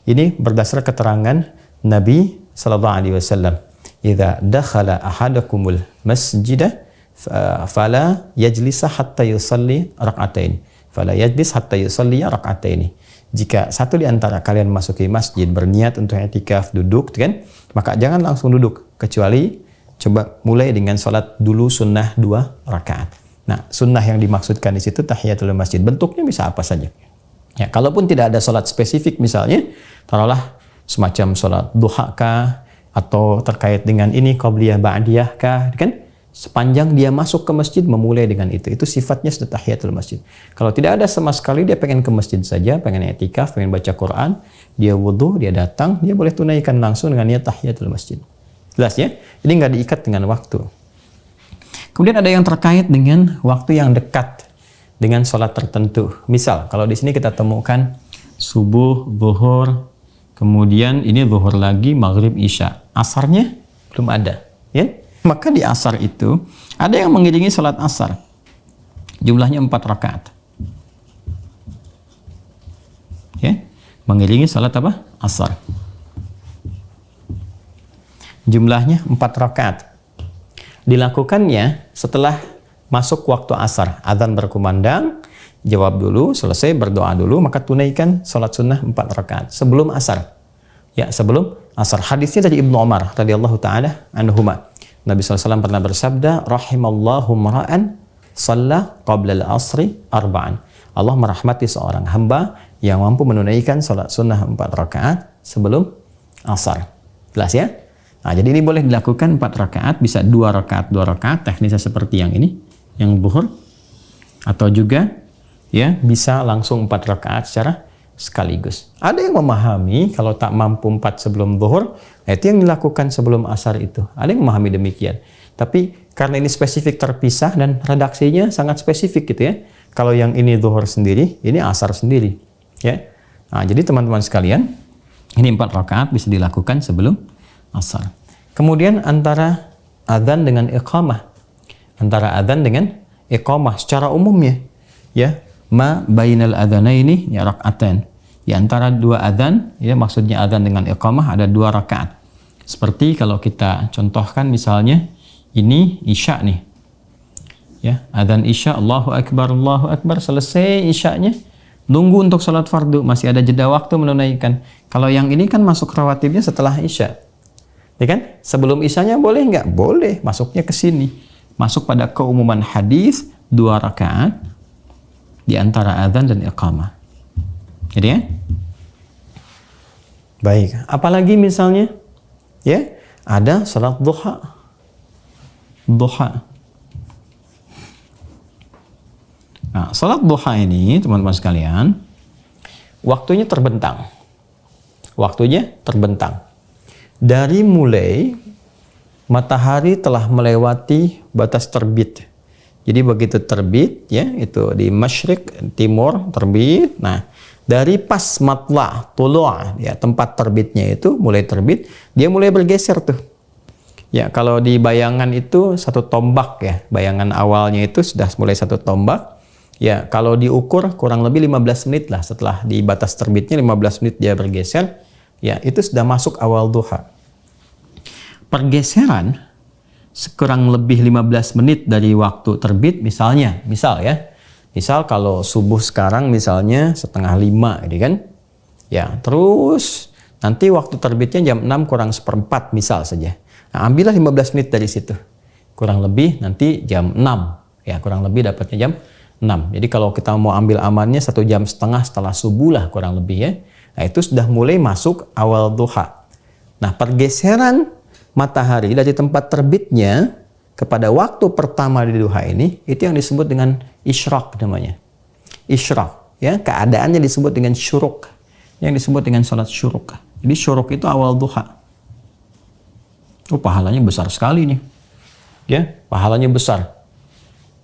Ini berdasar keterangan Nabi sallallahu alaihi wasallam. Idza dakhala ahadakumul masjidah fala yajlisa hatta yusalli rak'atain. Fala yajlis hatta yusalli rak'atain. Jika satu di antara kalian masuki masjid berniat untuk i'tikaf duduk kan, maka jangan langsung duduk kecuali coba mulai dengan salat dulu sunnah 2 rakaat. Nah, sunnah yang dimaksudkan di situ tahiyatul masjid. Bentuknya bisa apa saja. Ya, kalaupun tidak ada salat spesifik misalnya, taruhlah semacam salat duha kah atau terkait dengan ini qabliyah ba'diyah kah, kan? Sepanjang dia masuk ke masjid memulai dengan itu sifatnya sudah tahiyatul masjid. Kalau tidak ada sama sekali, dia pengen ke masjid saja, pengen i'tikaf, pengen baca Quran, dia wudu, dia datang, dia boleh tunaikan langsung dengan niat tahiyatul masjid. Jelas ya? Ini nggak diikat dengan waktu. Kemudian ada yang terkait dengan waktu yang dekat dengan sholat tertentu. Misal, kalau di sini kita temukan subuh, zuhur, kemudian ini zuhur lagi, maghrib, isya. Asarnya belum ada. Ya? Maka di asar itu, ada yang mengiringi sholat asar. Jumlahnya 4 rakaat. Ya? Mengiringi sholat apa? Asar. Jumlahnya 4 rakaat. Dilakukannya setelah masuk waktu asar, azan berkumandang, jawab dulu, selesai berdoa dulu, maka tunaikan sholat sunnah 4 rakaat sebelum asar. Ya, sebelum asar. Hadisnya dari Ibnu Umar radhiyallahu taala anhuma. Nabi SAW pernah bersabda, rahimallahu mar'an shalla qabla al-asri arba'an. Allah merahmati seorang hamba yang mampu menunaikan sholat sunnah 4 rakaat sebelum asar. Jelas ya? Nah, jadi ini boleh dilakukan 4 rakaat, bisa 2 rakaat, teknisnya seperti yang ini, yang zuhur, atau juga ya bisa langsung 4 rakaat secara sekaligus. Ada yang memahami kalau tak mampu 4 sebelum zuhur, itu yang dilakukan sebelum asar itu. Ada yang memahami demikian. Tapi karena ini spesifik terpisah dan redaksinya sangat spesifik gitu ya. Kalau yang ini zuhur sendiri, ini asar sendiri, ya. Nah, jadi teman-teman sekalian, ini 4 rakaat bisa dilakukan sebelum asar. Kemudian antara adzan dengan iqamah. Antara adzan dengan iqamah secara umumnya, ya, ma bainal adzanaini ya rak'atan. Di antara 2 adzan, ya maksudnya adzan dengan iqamah ada 2 rakaat. Seperti kalau kita contohkan misalnya ini isya nih. Ya, adzan isya, Allahu akbar, selesai isyanya, nunggu untuk salat fardu, masih ada jeda waktu menunaikan. Kalau yang ini kan masuk rawatibnya setelah isya. Ya kan? Sebelum isyanya boleh nggak? Boleh, masuknya ke sini. Masuk pada keumuman hadis 2 rakaat di antara adzan dan iqamah. Jadi ya? Baik, apalagi misalnya ya, ada salat duha. Nah, salat duha ini teman-teman sekalian, waktunya terbentang. Dari mulai matahari telah melewati batas terbit. Jadi begitu terbit, ya, itu di masyriq, timur, terbit. Nah, dari pas matla, tulu', ya, tempat terbitnya itu mulai terbit, dia mulai bergeser tuh. Ya, kalau di bayangan itu 1 tombak ya, bayangan awalnya itu sudah mulai 1 tombak. Ya, kalau diukur kurang lebih 15 menit lah setelah di batas terbitnya, 15 menit dia bergeser. Ya, itu sudah masuk awal duha. Pergeseran sekurang lebih 15 menit dari waktu terbit misal ya. Misal kalau subuh sekarang misalnya 4:30 gitu kan. Ya, terus nanti waktu terbitnya jam 6 kurang 1/4 misal saja. Nah, ambillah 15 menit dari situ. Kurang lebih nanti jam 6. Ya, kurang lebih dapatnya jam 6. Jadi kalau kita mau ambil amannya 1,5 jam setelah subuh lah kurang lebih ya. Nah, itu sudah mulai masuk awal duha. Nah, pergeseran matahari dari tempat terbitnya kepada waktu pertama di duha ini, itu yang disebut dengan isyraq namanya. Isyraq, ya, keadaannya disebut dengan syuruk. Yang disebut dengan salat syuruk. Jadi syuruk itu awal duha. Oh, pahalanya besar sekali nih. Ya, pahalanya besar.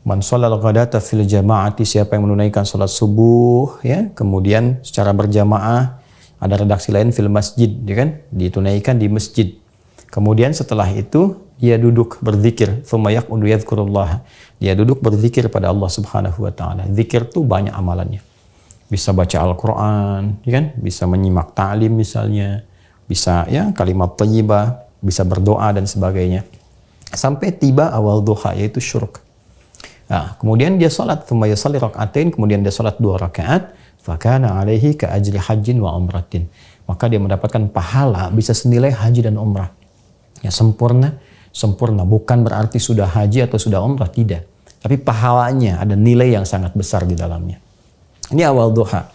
Man sholal ghadata fil jama'ati, siapa yang menunaikan salat subuh ya, kemudian secara berjamaah Ada redaksi lain fil masjid, ya kan? Ditunaikan di masjid. Kemudian setelah itu dia duduk berzikir, tsumma yaq'udu yadhkurullah. Dia duduk berzikir pada Allah Subhanahu wa taala. Zikir tuh banyak amalannya. Bisa baca Al-Qur'an, ya kan? Bisa menyimak ta'lim misalnya, bisa ya kalimat thayyibah, bisa berdoa dan sebagainya. Sampai tiba awal duha yaitu syuruk. Nah, kemudian dia salat, tsumma yusalli rak'atain, kemudian dia salat 2 rakaat, fakana alaihi ka ajri hajjin wa umratin. Maka dia mendapatkan pahala bisa senilai haji dan umrah. Ya, sempurna, bukan berarti sudah haji atau sudah umrah, tidak. Tapi pahalanya ada nilai yang sangat besar di dalamnya. Ini awal duha.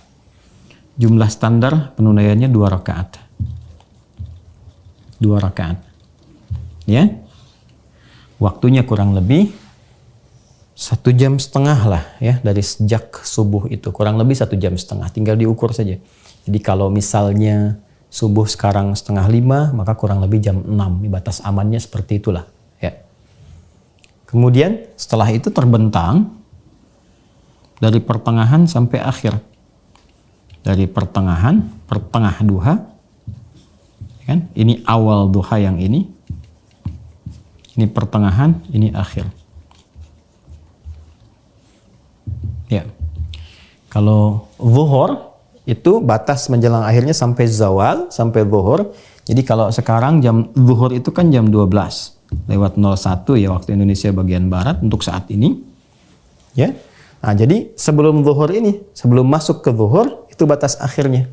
Jumlah standar penunaiannya 2 rakaat. 2 rakaat. Ya. Waktunya kurang lebih 1,5 jam lah ya, dari sejak subuh itu kurang lebih 1,5 jam, tinggal diukur saja. Jadi kalau misalnya subuh sekarang 4:30, maka kurang lebih jam 6, batas amannya seperti itulah ya. Kemudian setelah itu terbentang dari pertengahan sampai akhir, dari pertengahan, pertengah duha kan, ini awal duha yang ini pertengahan, ini akhir. Ya, kalau zuhur itu batas menjelang akhirnya sampai zawal, sampai zuhur. Jadi kalau sekarang jam zuhur itu kan jam 12 lewat 01 ya waktu Indonesia bagian barat untuk saat ini. Ya, nah jadi sebelum zuhur ini, sebelum masuk ke zuhur itu batas akhirnya.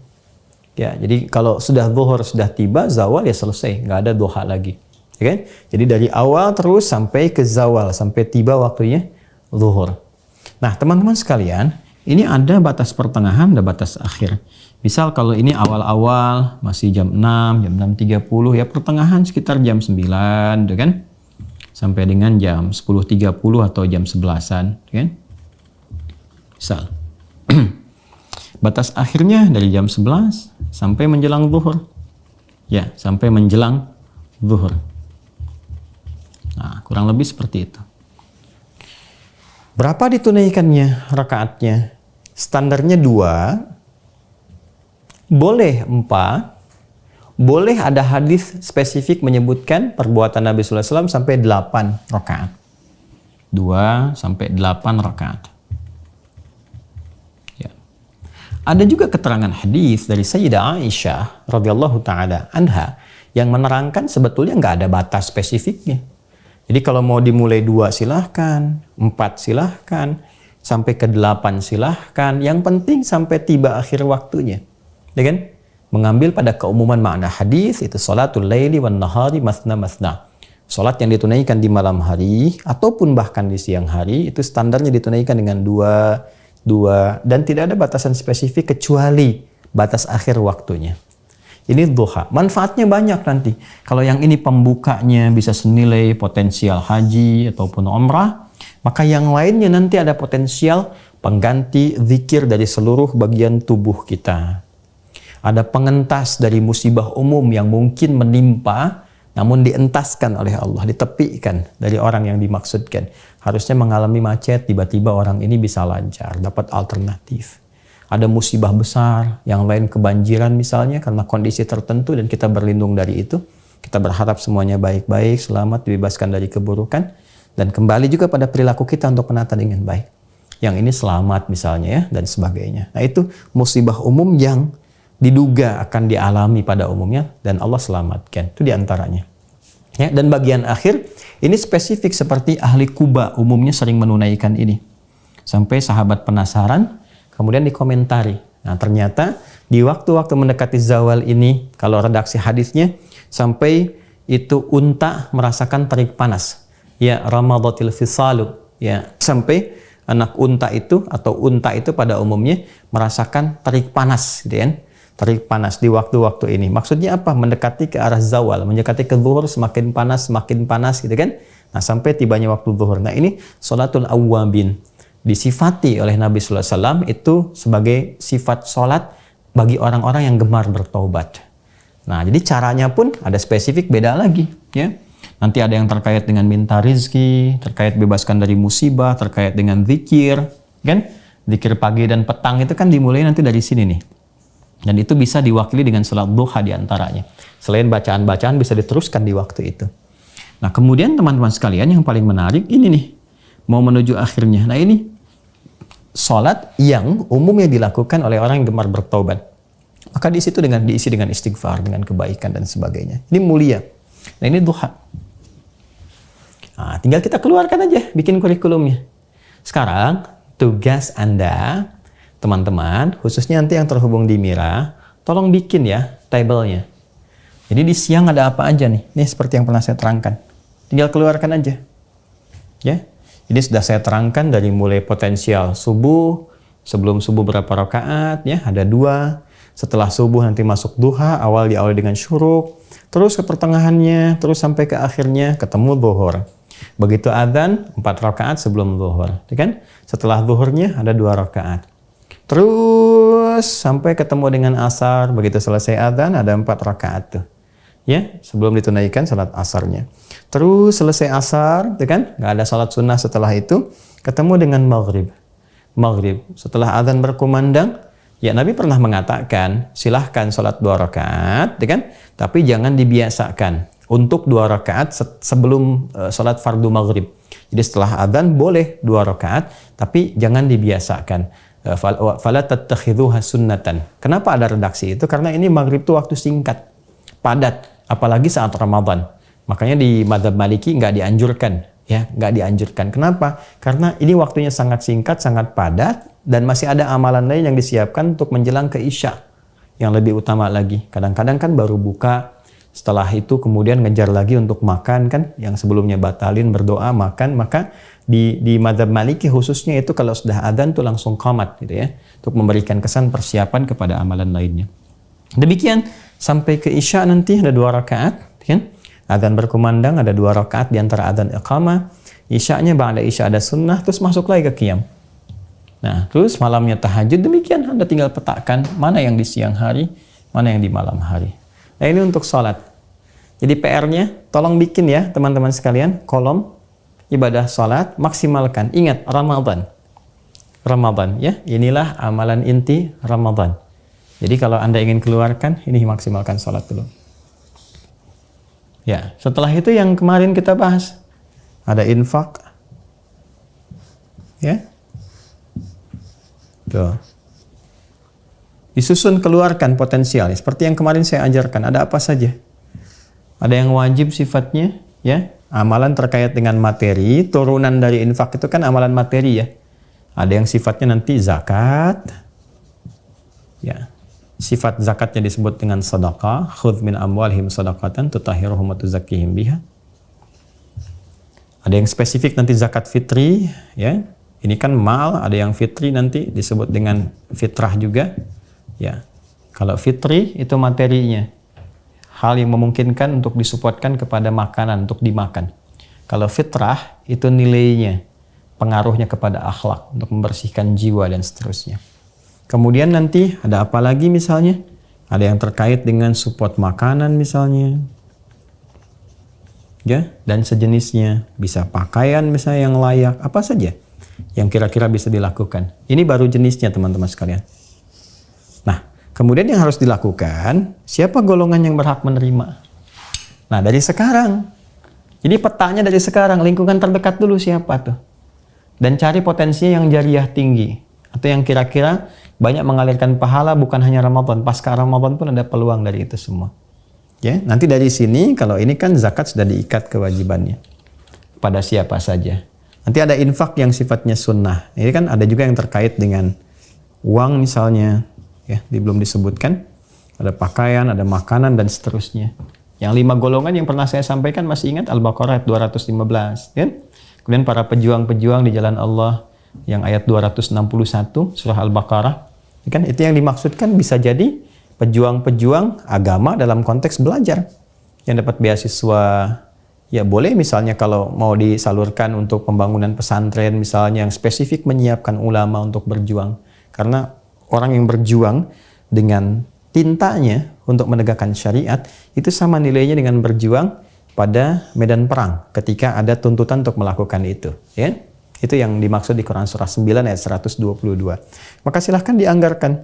Ya, jadi kalau sudah zuhur sudah tiba, zawal ya selesai, nggak ada duha lagi. Ya kan? Jadi dari awal terus sampai ke zawal, sampai tiba waktunya zuhur. Nah, teman-teman sekalian, ini ada batas pertengahan, ada batas akhir. Misal kalau ini awal-awal masih jam 6, jam 6.30 ya, pertengahan sekitar jam 9, gitu kan? Sampai dengan jam 10.30 atau jam 11-an, gitu kan? Misal. Batas akhirnya dari jam 11 sampai menjelang zuhur. Ya, sampai menjelang zuhur. Nah, kurang lebih seperti itu. Berapa ditunaikannya rakaatnya? Standarnya 2, boleh 4, boleh ada hadis spesifik menyebutkan perbuatan Nabi sallallahu alaihi wasallam sampai 8 rakaat. 2 sampai 8 rakaat. Ya. Ada juga keterangan hadis dari Sayyidah Aisyah radhiyallahu taala anha yang menerangkan sebetulnya nggak ada batas spesifiknya. Jadi kalau mau dimulai 2 silahkan, 4 silahkan, sampai ke 8 silahkan. Yang penting sampai tiba akhir waktunya. Ya kan? Mengambil pada keumuman makna hadis itu salatul laili wan nahari masna masna. Salat yang ditunaikan di malam hari ataupun bahkan di siang hari itu standarnya ditunaikan dengan 2 dan tidak ada batasan spesifik kecuali batas akhir waktunya. Ini duha. Manfaatnya banyak nanti. Kalau yang ini pembukanya bisa senilai potensial haji ataupun umrah, maka yang lainnya nanti ada potensial pengganti zikir dari seluruh bagian tubuh kita. Ada pengentas dari musibah umum yang mungkin menimpa, namun dientaskan oleh Allah, ditepikan dari orang yang dimaksudkan. Harusnya mengalami macet, tiba-tiba orang ini bisa lancar, dapat alternatif. Ada musibah besar, yang lain kebanjiran misalnya karena kondisi tertentu dan kita berlindung dari itu. Kita berharap semuanya baik-baik, selamat, dibebaskan dari keburukan. Dan kembali juga pada perilaku kita untuk menata dengan baik. Yang ini selamat misalnya ya, dan sebagainya. Nah itu musibah umum yang diduga akan dialami pada umumnya dan Allah selamatkan. Itu diantaranya. Ya, dan bagian akhir, ini spesifik seperti ahli Kuba umumnya sering menunaikan ini. Sampai sahabat penasaran, kemudian dikomentari. Nah ternyata di waktu-waktu mendekati zawal ini, kalau redaksi hadisnya, sampai itu unta merasakan terik panas. Ya, ramadatil fisalu. Ya, sampai anak unta itu atau unta itu pada umumnya merasakan terik panas, gitu kan? Terik panas di waktu-waktu ini. Maksudnya apa? Mendekati ke arah zawal, mendekati ke zuhur semakin panas, gitu kan? Nah, sampai tibanya waktu zuhur. Nah, ini sholatul awwabin. Disifati oleh Nabi sallallahu alaihi wasallam itu sebagai sifat sholat bagi orang-orang yang gemar bertaubat. Nah, jadi caranya pun ada spesifik beda lagi, ya. Nanti ada yang terkait dengan minta rizki, terkait bebaskan dari musibah, terkait dengan zikir, kan? Zikir pagi dan petang itu kan dimulai nanti dari sini nih. Dan itu bisa diwakili dengan sholat duha diantaranya. Selain bacaan-bacaan bisa diteruskan di waktu itu. Nah kemudian teman-teman sekalian yang paling menarik ini nih. Mau menuju akhirnya. Nah ini sholat yang umumnya dilakukan oleh orang yang gemar bertaubat. Maka di situ diisi dengan istighfar, dengan kebaikan dan sebagainya. Ini mulia. Nah ini duha. Nah, tinggal kita keluarkan aja, bikin kurikulumnya. Sekarang tugas Anda, teman-teman, khususnya nanti yang terhubung di Mira, tolong bikin ya tabelnya. Jadi di siang ada apa aja nih? Ini seperti yang pernah saya terangkan. Tinggal keluarkan aja. Ya. Ini sudah saya terangkan dari mulai potensial subuh, sebelum subuh berapa rakaat, ya, ada 2. Setelah subuh nanti masuk duha, awal diawali dengan syuruk, terus ke pertengahannya, terus sampai ke akhirnya ketemu zuhur. Begitu adzan 4 rakaat sebelum zuhur, kan? Setelah zuhurnya ada 2 rakaat. Terus sampai ketemu dengan asar, begitu selesai adzan ada 4 rakaat tuh. Ya, sebelum ditunaikan salat asarnya. Terus selesai asar, kan? Nggak ada salat sunnah setelah itu, ketemu dengan maghrib. Maghrib, setelah adzan berkumandang, ya Nabi pernah mengatakan, silahkan salat 2 rakaat, kan? Tapi jangan dibiasakan untuk 2 rakaat sebelum salat fardu maghrib. Jadi setelah adzan boleh 2 rakaat, tapi jangan dibiasakan. Fala tattakhidhuha sunnatan. Kenapa ada redaksi itu? Karena ini maghrib itu waktu singkat, padat. Apalagi saat Ramadan. Makanya di mazhab Maliki nggak dianjurkan. Ya, nggak dianjurkan. Kenapa? Karena ini waktunya sangat singkat, sangat padat, dan masih ada amalan lain yang disiapkan untuk menjelang ke Isya. Yang lebih utama lagi. Kadang-kadang kan baru buka, setelah itu kemudian ngejar lagi untuk makan kan. Yang sebelumnya batalin, berdoa, makan. Maka di mazhab Maliki khususnya itu kalau sudah adzan tuh langsung qamat gitu ya. Untuk memberikan kesan persiapan kepada amalan lainnya. Demikian. Sampai ke Isya nanti ada 2 rakaat, kan? Adzan berkumandang ada 2 rakaat di antara adzan iqamah. Isya'nya ba'da Isya ada sunnah, terus masuk lagi ke qiyam. Nah, terus malamnya tahajud. Demikian Anda tinggal petakan mana yang di siang hari, mana yang di malam hari. Nah, ini untuk sholat. Jadi PR-nya tolong bikin ya teman-teman sekalian kolom ibadah sholat, maksimalkan. Ingat Ramadan. Ramadan ya, inilah amalan inti Ramadan. Jadi kalau Anda ingin keluarkan, ini maksimalkan sholat dulu. Ya, setelah itu yang kemarin kita bahas. Ada infak. Ya. Tuh. Disusun keluarkan potensial. Seperti yang kemarin saya ajarkan. Ada apa saja? Ada yang wajib sifatnya. Ya. Amalan terkait dengan materi. Turunan dari infak itu kan amalan materi ya. Ada yang sifatnya nanti zakat. Ya. Sifat zakatnya disebut dengan sedekah, khudz min amwalihim shadaqatan tutahhiruhum wa tuzakkihim biha. Ada yang spesifik nanti zakat fitri, ya. Ini kan mal, ada yang fitri nanti disebut dengan fitrah juga, ya. Kalau fitri itu materinya, hal yang memungkinkan untuk disupportkan kepada makanan untuk dimakan. Kalau fitrah itu nilainya, pengaruhnya kepada akhlak untuk membersihkan jiwa dan seterusnya. Kemudian nanti ada apa lagi misalnya? Ada yang terkait dengan support makanan misalnya. Ya, dan sejenisnya. Bisa pakaian misalnya yang layak, apa saja yang kira-kira bisa dilakukan. Ini baru jenisnya teman-teman sekalian. Nah, kemudian yang harus dilakukan, siapa golongan yang berhak menerima? Nah, dari sekarang. Jadi petanya dari sekarang, lingkungan terdekat dulu siapa tuh? Dan cari potensinya yang jariah tinggi. Atau yang kira-kira banyak mengalirkan pahala bukan hanya Ramadan, pasca Ramadan pun ada peluang dari itu semua. Ya, nanti dari sini kalau ini kan zakat sudah diikat kewajibannya pada siapa saja. Nanti ada infak yang sifatnya sunnah. Ini kan ada juga yang terkait dengan uang misalnya, ya, belum disebutkan. Ada pakaian, ada makanan dan seterusnya. Yang 5 golongan yang pernah saya sampaikan masih ingat Al-Baqarah ayat 215, kan? Kemudian para pejuang-pejuang di jalan Allah yang ayat 261 surah Al-Baqarah, kan itu yang dimaksudkan bisa jadi pejuang-pejuang agama dalam konteks belajar yang dapat beasiswa. Ya boleh misalnya kalau mau disalurkan untuk pembangunan pesantren misalnya yang spesifik menyiapkan ulama untuk berjuang, karena orang yang berjuang dengan tintanya untuk menegakkan syariat itu sama nilainya dengan berjuang pada medan perang ketika ada tuntutan untuk melakukan itu, ya. Itu yang dimaksud di Quran surah 9 ayat 122. Maka silahkan dianggarkan.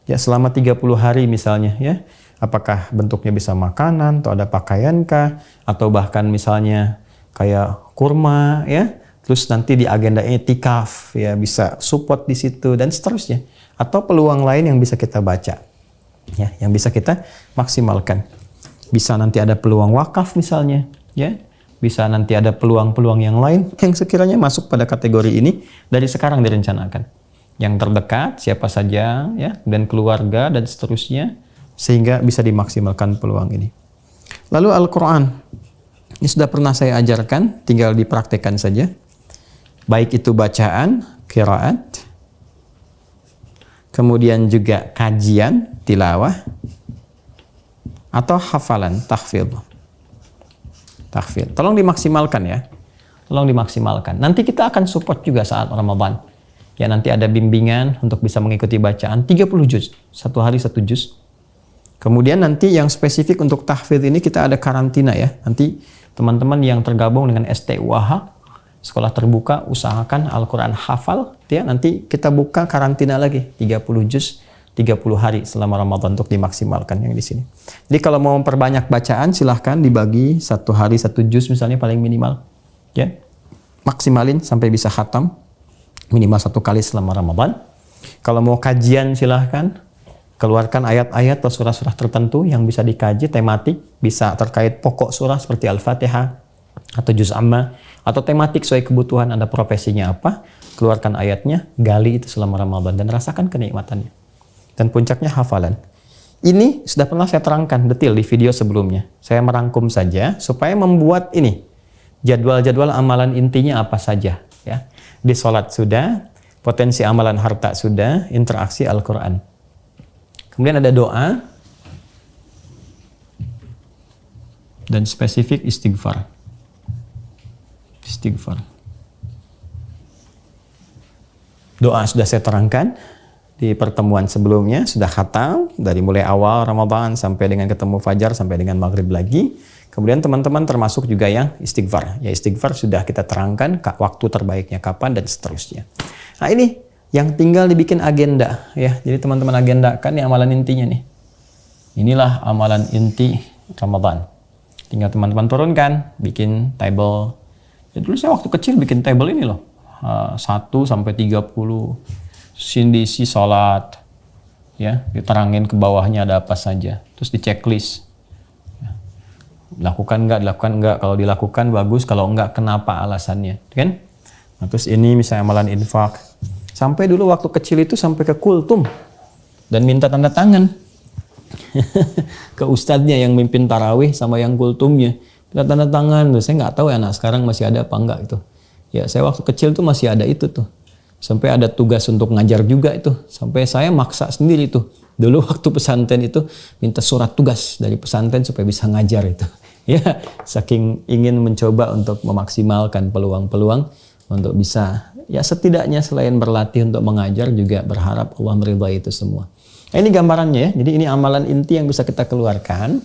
Ya, selama 30 hari misalnya ya. Apakah bentuknya bisa makanan atau ada pakaiankah atau bahkan misalnya kayak kurma ya. Terus nanti di agenda etikaf ya bisa support di situ dan seterusnya. Atau peluang lain yang bisa kita baca. Ya, yang bisa kita maksimalkan. Bisa nanti ada peluang wakaf misalnya ya. Bisa nanti ada peluang-peluang yang lain yang sekiranya masuk pada kategori ini dari sekarang direncanakan. Yang terdekat siapa saja ya dan keluarga dan seterusnya sehingga bisa dimaksimalkan peluang ini. Lalu Al-Qur'an. Ini sudah pernah saya ajarkan, tinggal dipraktekkan saja. Baik itu bacaan, qiraat, kemudian juga kajian, tilawah, atau hafalan, tahfidz. Tolong dimaksimalkan ya. Tolong dimaksimalkan. Nanti kita akan support juga saat Ramadan. Ya, nanti ada bimbingan untuk bisa mengikuti bacaan 30 juz. Satu hari 1 juz. Kemudian nanti yang spesifik untuk tahfidz ini kita ada karantina ya. Nanti teman-teman yang tergabung dengan STUAH, sekolah terbuka, usahakan Al-Quran hafal. Ya, nanti kita buka karantina lagi 30 juz. 30 hari selama Ramadan untuk dimaksimalkan yang di sini. Jadi kalau mau memperbanyak bacaan silahkan dibagi 1 hari 1 juz misalnya paling minimal. Ya. Maksimalin sampai bisa khatam minimal 1 kali selama Ramadan. Kalau mau kajian silahkan keluarkan ayat-ayat atau surah-surah tertentu yang bisa dikaji tematik, bisa terkait pokok surah seperti Al-Fatihah atau juz amma atau tematik sesuai kebutuhan Anda profesinya apa, keluarkan ayatnya, gali itu selama Ramadan dan rasakan kenikmatannya. Dan puncaknya hafalan. Ini sudah pernah saya terangkan detail di video sebelumnya. Saya merangkum saja supaya membuat ini jadwal-jadwal amalan intinya apa saja. Ya. Di sholat sudah, potensi amalan harta sudah, interaksi Al-Quran. Kemudian ada doa dan spesifik istighfar. Istighfar. Doa sudah saya terangkan di pertemuan sebelumnya, sudah khatam dari mulai awal Ramadan sampai dengan ketemu fajar sampai dengan maghrib lagi. Kemudian teman-teman termasuk juga yang istighfar. Ya, istighfar sudah kita terangkan waktu terbaiknya kapan dan seterusnya. Nah, ini yang tinggal dibikin agenda ya. Jadi teman-teman agendakan nih amalan intinya nih. Inilah amalan inti Ramadan. Tinggal teman-teman turunkan, bikin table. Ya, dulu saya waktu kecil bikin table ini loh. 1 sampai 30 sindisi sholat, ya, diterangin ke bawahnya ada apa saja, terus di checklist, ya. Dilakukan enggak, kalau dilakukan bagus, kalau enggak kenapa alasannya, kan? Nah, terus ini misalnya amalan infak, sampai dulu waktu kecil itu sampai ke kultum dan minta tanda tangan ke ustadznya yang mimpin tarawih sama yang kultumnya, minta tanda tangan. Saya nggak tahu ya anak sekarang masih ada apa enggak itu. Ya, saya waktu kecil tuh masih ada itu tuh. Sampai ada tugas untuk ngajar juga itu. Sampai saya maksa sendiri tuh. Dulu waktu pesantren itu minta surat tugas dari pesantren supaya bisa ngajar itu. Ya, saking ingin mencoba untuk memaksimalkan peluang-peluang untuk bisa, ya setidaknya selain berlatih untuk mengajar juga berharap Allah meridhai itu semua. Nah, ini gambarannya ya. Jadi ini amalan inti yang bisa kita keluarkan.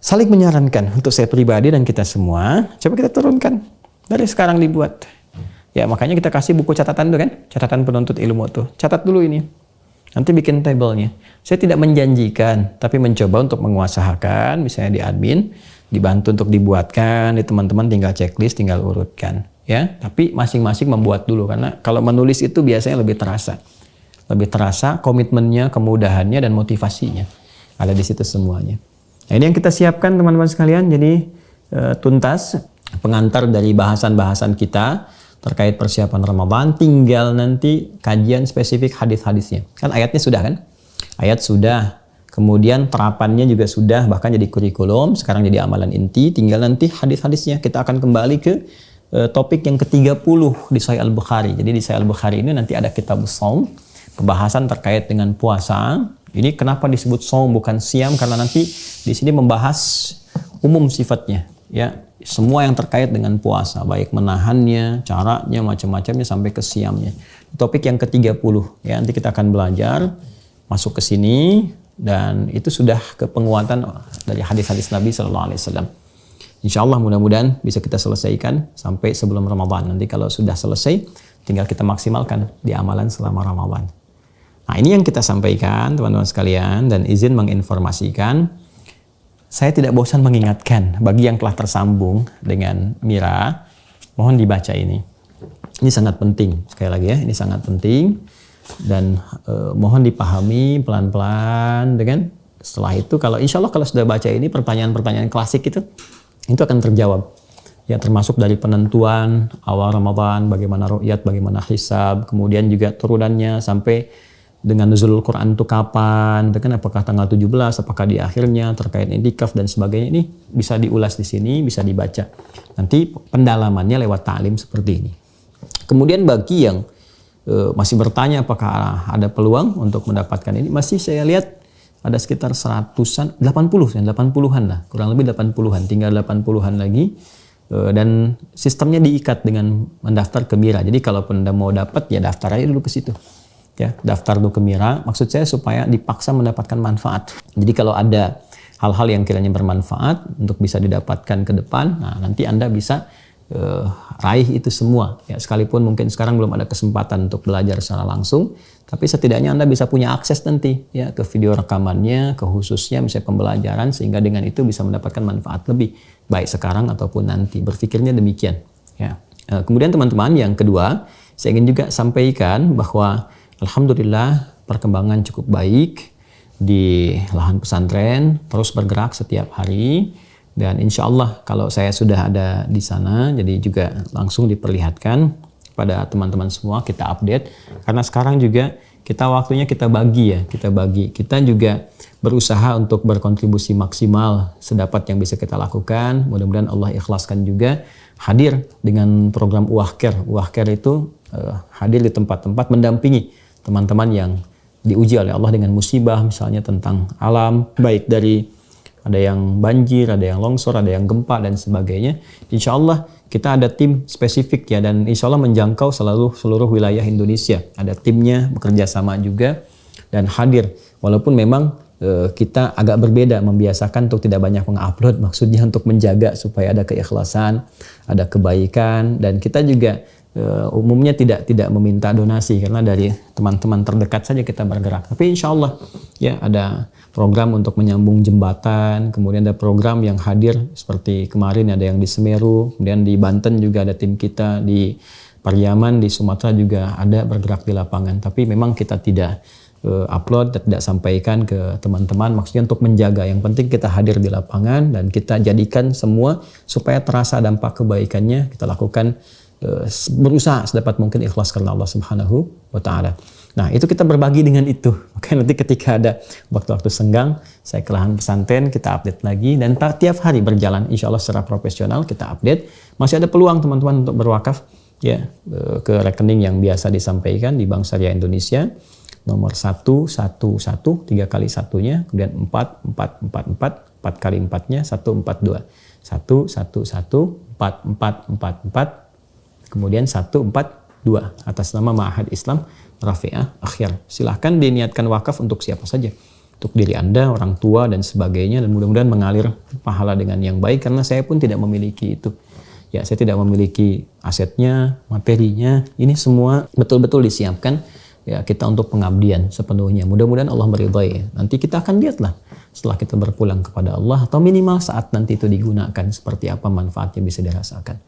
Saling menyarankan untuk saya pribadi dan kita semua. Coba kita turunkan. Dari sekarang dibuat. Ya, makanya kita kasih buku catatan tuh kan, catatan penuntut ilmu tuh. Catat dulu ini. Nanti bikin tabelnya. Saya tidak menjanjikan, tapi mencoba untuk menguasakan, misalnya di admin, dibantu untuk dibuatkan, di teman-teman tinggal checklist, tinggal urutkan, ya. Tapi masing-masing membuat dulu karena kalau menulis itu biasanya lebih terasa. Lebih terasa komitmennya, kemudahannya dan motivasinya. Ada di situ semuanya. Nah, ini yang kita siapkan teman-teman sekalian. Jadi tuntas pengantar dari bahasan-bahasan kita terkait persiapan Ramadan, tinggal nanti kajian spesifik hadis-hadisnya. Kan ayatnya sudah kan? Ayat sudah, kemudian terapannya juga sudah, bahkan jadi kurikulum, sekarang jadi amalan inti, tinggal nanti hadis-hadisnya. Kita akan kembali ke topik yang ke-30 di Sahih Al-Bukhari. Jadi di Sahih Al-Bukhari ini nanti ada kitab shaum, pembahasan terkait dengan puasa. Ini kenapa disebut shaum bukan siam? Karena nanti di sini membahas umum sifatnya, ya. Semua yang terkait dengan puasa, baik menahannya, caranya, macam-macamnya sampai ke siamnya. Topik yang ke-30 ya, nanti kita akan belajar masuk ke sini dan itu sudah ke penguatan dari hadis-hadis Nabi sallallahu alaihi wasallam. Insyaallah mudah-mudahan bisa kita selesaikan sampai sebelum Ramadan. Nanti kalau sudah selesai tinggal kita maksimalkan di amalan selama Ramadan. Nah, ini yang kita sampaikan teman-teman sekalian, dan izin menginformasikan, saya tidak bosan mengingatkan bagi yang telah tersambung dengan Mira, mohon dibaca ini. Ini sangat penting, sekali lagi ya, ini sangat penting, dan mohon dipahami pelan-pelan. Dengan setelah itu, kalau insya Allah kalau sudah baca ini, pertanyaan-pertanyaan klasik itu akan terjawab. Ya, termasuk dari penentuan awal Ramadan, bagaimana ru'yat, bagaimana hisab, kemudian juga turunannya sampai dengan nuzulul Quran itu kapan, kan apakah tanggal 17, apakah di akhirnya, terkait i'tikaf dan sebagainya, ini bisa diulas di sini, bisa dibaca. Nanti pendalamannya lewat ta'lim seperti ini. Kemudian bagi yang masih bertanya apakah ada peluang untuk mendapatkan ini, masih saya lihat ada sekitar 100-an, 80-an lah, kurang lebih 80-an, tinggal 80-an lagi. Dan sistemnya diikat dengan mendaftar ke Mira. Jadi kalaupun Anda mau dapat, ya daftar aja dulu ke situ. Ya, daftar dulu ke Mira, maksud saya supaya dipaksa mendapatkan manfaat. Jadi kalau ada hal-hal yang kiranya bermanfaat untuk bisa didapatkan ke depan, nah nanti Anda bisa raih itu semua. Ya, sekalipun mungkin sekarang belum ada kesempatan untuk belajar secara langsung, tapi setidaknya Anda bisa punya akses nanti ya ke video rekamannya, ke khususnya misalnya pembelajaran, sehingga dengan itu bisa mendapatkan manfaat lebih baik sekarang ataupun nanti. Berpikirnya demikian. Ya. Kemudian teman-teman, yang kedua, saya ingin juga sampaikan bahwa alhamdulillah perkembangan cukup baik di lahan pesantren, terus bergerak setiap hari, dan insya Allah kalau saya sudah ada di sana, jadi juga langsung diperlihatkan pada teman-teman semua, kita update, karena sekarang juga waktunya kita bagi ya, kita juga berusaha untuk berkontribusi maksimal sedapat yang bisa kita lakukan. Mudah-mudahan Allah ikhlaskan juga hadir dengan program Uwahker. Uwahker itu hadir di tempat-tempat mendampingi teman-teman yang diuji oleh Allah dengan musibah, misalnya tentang alam, baik dari ada yang banjir, ada yang longsor, ada yang gempa dan sebagainya. Insya Allah kita ada tim spesifik ya, dan insya Allah menjangkau seluruh wilayah Indonesia. Ada timnya bekerja sama juga dan hadir. Walaupun memang kita agak berbeda, membiasakan untuk tidak banyak mengupload, maksudnya untuk menjaga supaya ada keikhlasan, ada kebaikan, dan kita juga umumnya tidak meminta donasi, karena dari teman-teman terdekat saja kita bergerak. Tapi insya Allah ya ada program untuk menyambung jembatan, kemudian ada program yang hadir seperti kemarin ada yang di Semeru, kemudian di Banten juga ada tim kita, di Pariaman, di Sumatera juga ada bergerak di lapangan. Tapi memang kita tidak upload, tidak sampaikan ke teman-teman, maksudnya untuk menjaga. Yang penting kita hadir di lapangan dan kita jadikan semua supaya terasa dampak kebaikannya. Kita lakukan berusaha sedapat mungkin ikhlas karena Allah Subhanahu wa Ta'ala. Nah, itu kita berbagi dengan itu. Oke, nanti ketika ada waktu-waktu senggang, saya ke lahan pesantren, kita update lagi, dan tiap hari berjalan, insya Allah secara profesional kita update. Masih ada peluang teman-teman untuk berwakaf ya ke rekening yang biasa disampaikan di Bank Syariah Indonesia, nomor 111 3 kali satunya, kemudian 4444 4 kali 4-nya 142 111 4444, kemudian 142 atas nama Ma'had Islam Rafi'ah Akhir. Silahkan diniatkan wakaf untuk siapa saja, untuk diri Anda, orang tua dan sebagainya, dan mudah-mudahan mengalir pahala dengan yang baik, karena saya pun tidak memiliki itu. Ya, saya tidak memiliki asetnya, materinya. Ini semua betul-betul disiapkan ya kita untuk pengabdian sepenuhnya. Mudah-mudahan Allah meridhai. Nanti kita akan lihatlah setelah kita berpulang kepada Allah, atau minimal saat nanti itu digunakan, seperti apa manfaatnya bisa dirasakan.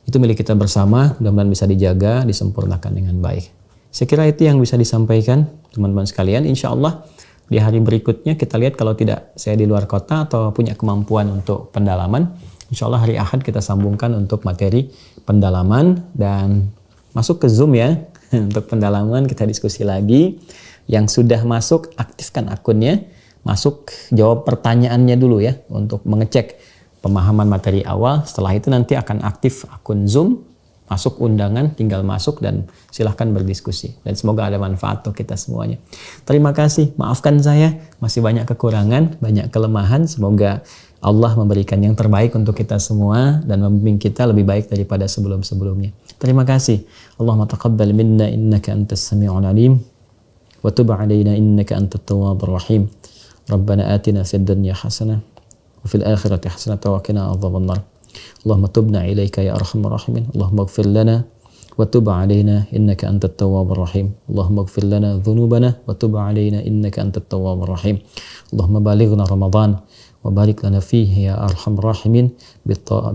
Itu milik kita bersama, mudah-mudahan bisa dijaga, disempurnakan dengan baik. Saya kira itu yang bisa disampaikan teman-teman sekalian. Insya Allah di hari berikutnya kita lihat, kalau tidak saya di luar kota atau punya kemampuan untuk pendalaman, insya Allah hari Ahad kita sambungkan untuk materi pendalaman, dan masuk ke Zoom ya. Untuk pendalaman kita diskusi lagi. Yang sudah masuk, aktifkan akunnya, masuk jawab pertanyaannya dulu ya, untuk mengecek pemahaman materi awal. Setelah itu nanti akan aktif akun Zoom, masuk undangan, tinggal masuk dan silahkan berdiskusi. Dan semoga ada manfaat untuk kita semuanya. Terima kasih, maafkan saya masih banyak kekurangan, banyak kelemahan. Semoga Allah memberikan yang terbaik untuk kita semua dan membimbing kita lebih baik daripada sebelum-sebelumnya. Terima kasih. Allahumma taqabbal minna innaka antas sami'ul alim wa tub 'alaina innaka antat tawwabur rahim. Rabbana atina fid dunya hasanah wa fil akhirati hasanah wa qina adzabannar. Allahumma tubna ilaika ya arhamar rahimin. Allahumma ighfir lana وتب علينا إنك أنت التواب الرحيم اللهم اغفر لنا ذنوبنا وتب علينا إنك أنت التواب الرحيم اللهم بلغنا رمضان وبارك لنا فيه يا أرحم الراحمين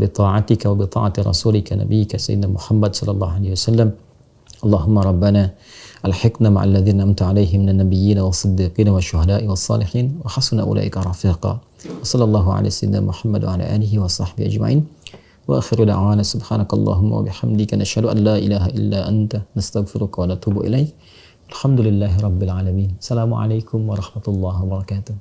بطاعتك وبطاعة رسولك نبيك سيدنا محمد صلى الله عليه وسلم اللهم ربنا الحقنا مع الذين أنعمت عليهم من النبيين والصديقين والشهداء والصالحين وحسن أولئك رفيقا وصلى الله على سيدنا محمد وعلى آله وصحبه أجمعين وآخر دعوانا سبحانك اللهم وبحمدك نشهد أن لا إله إلا أنت نستغفرك ونتوب إليك الحمد لله رب العالمين السلام عليكم ورحمة الله وبركاته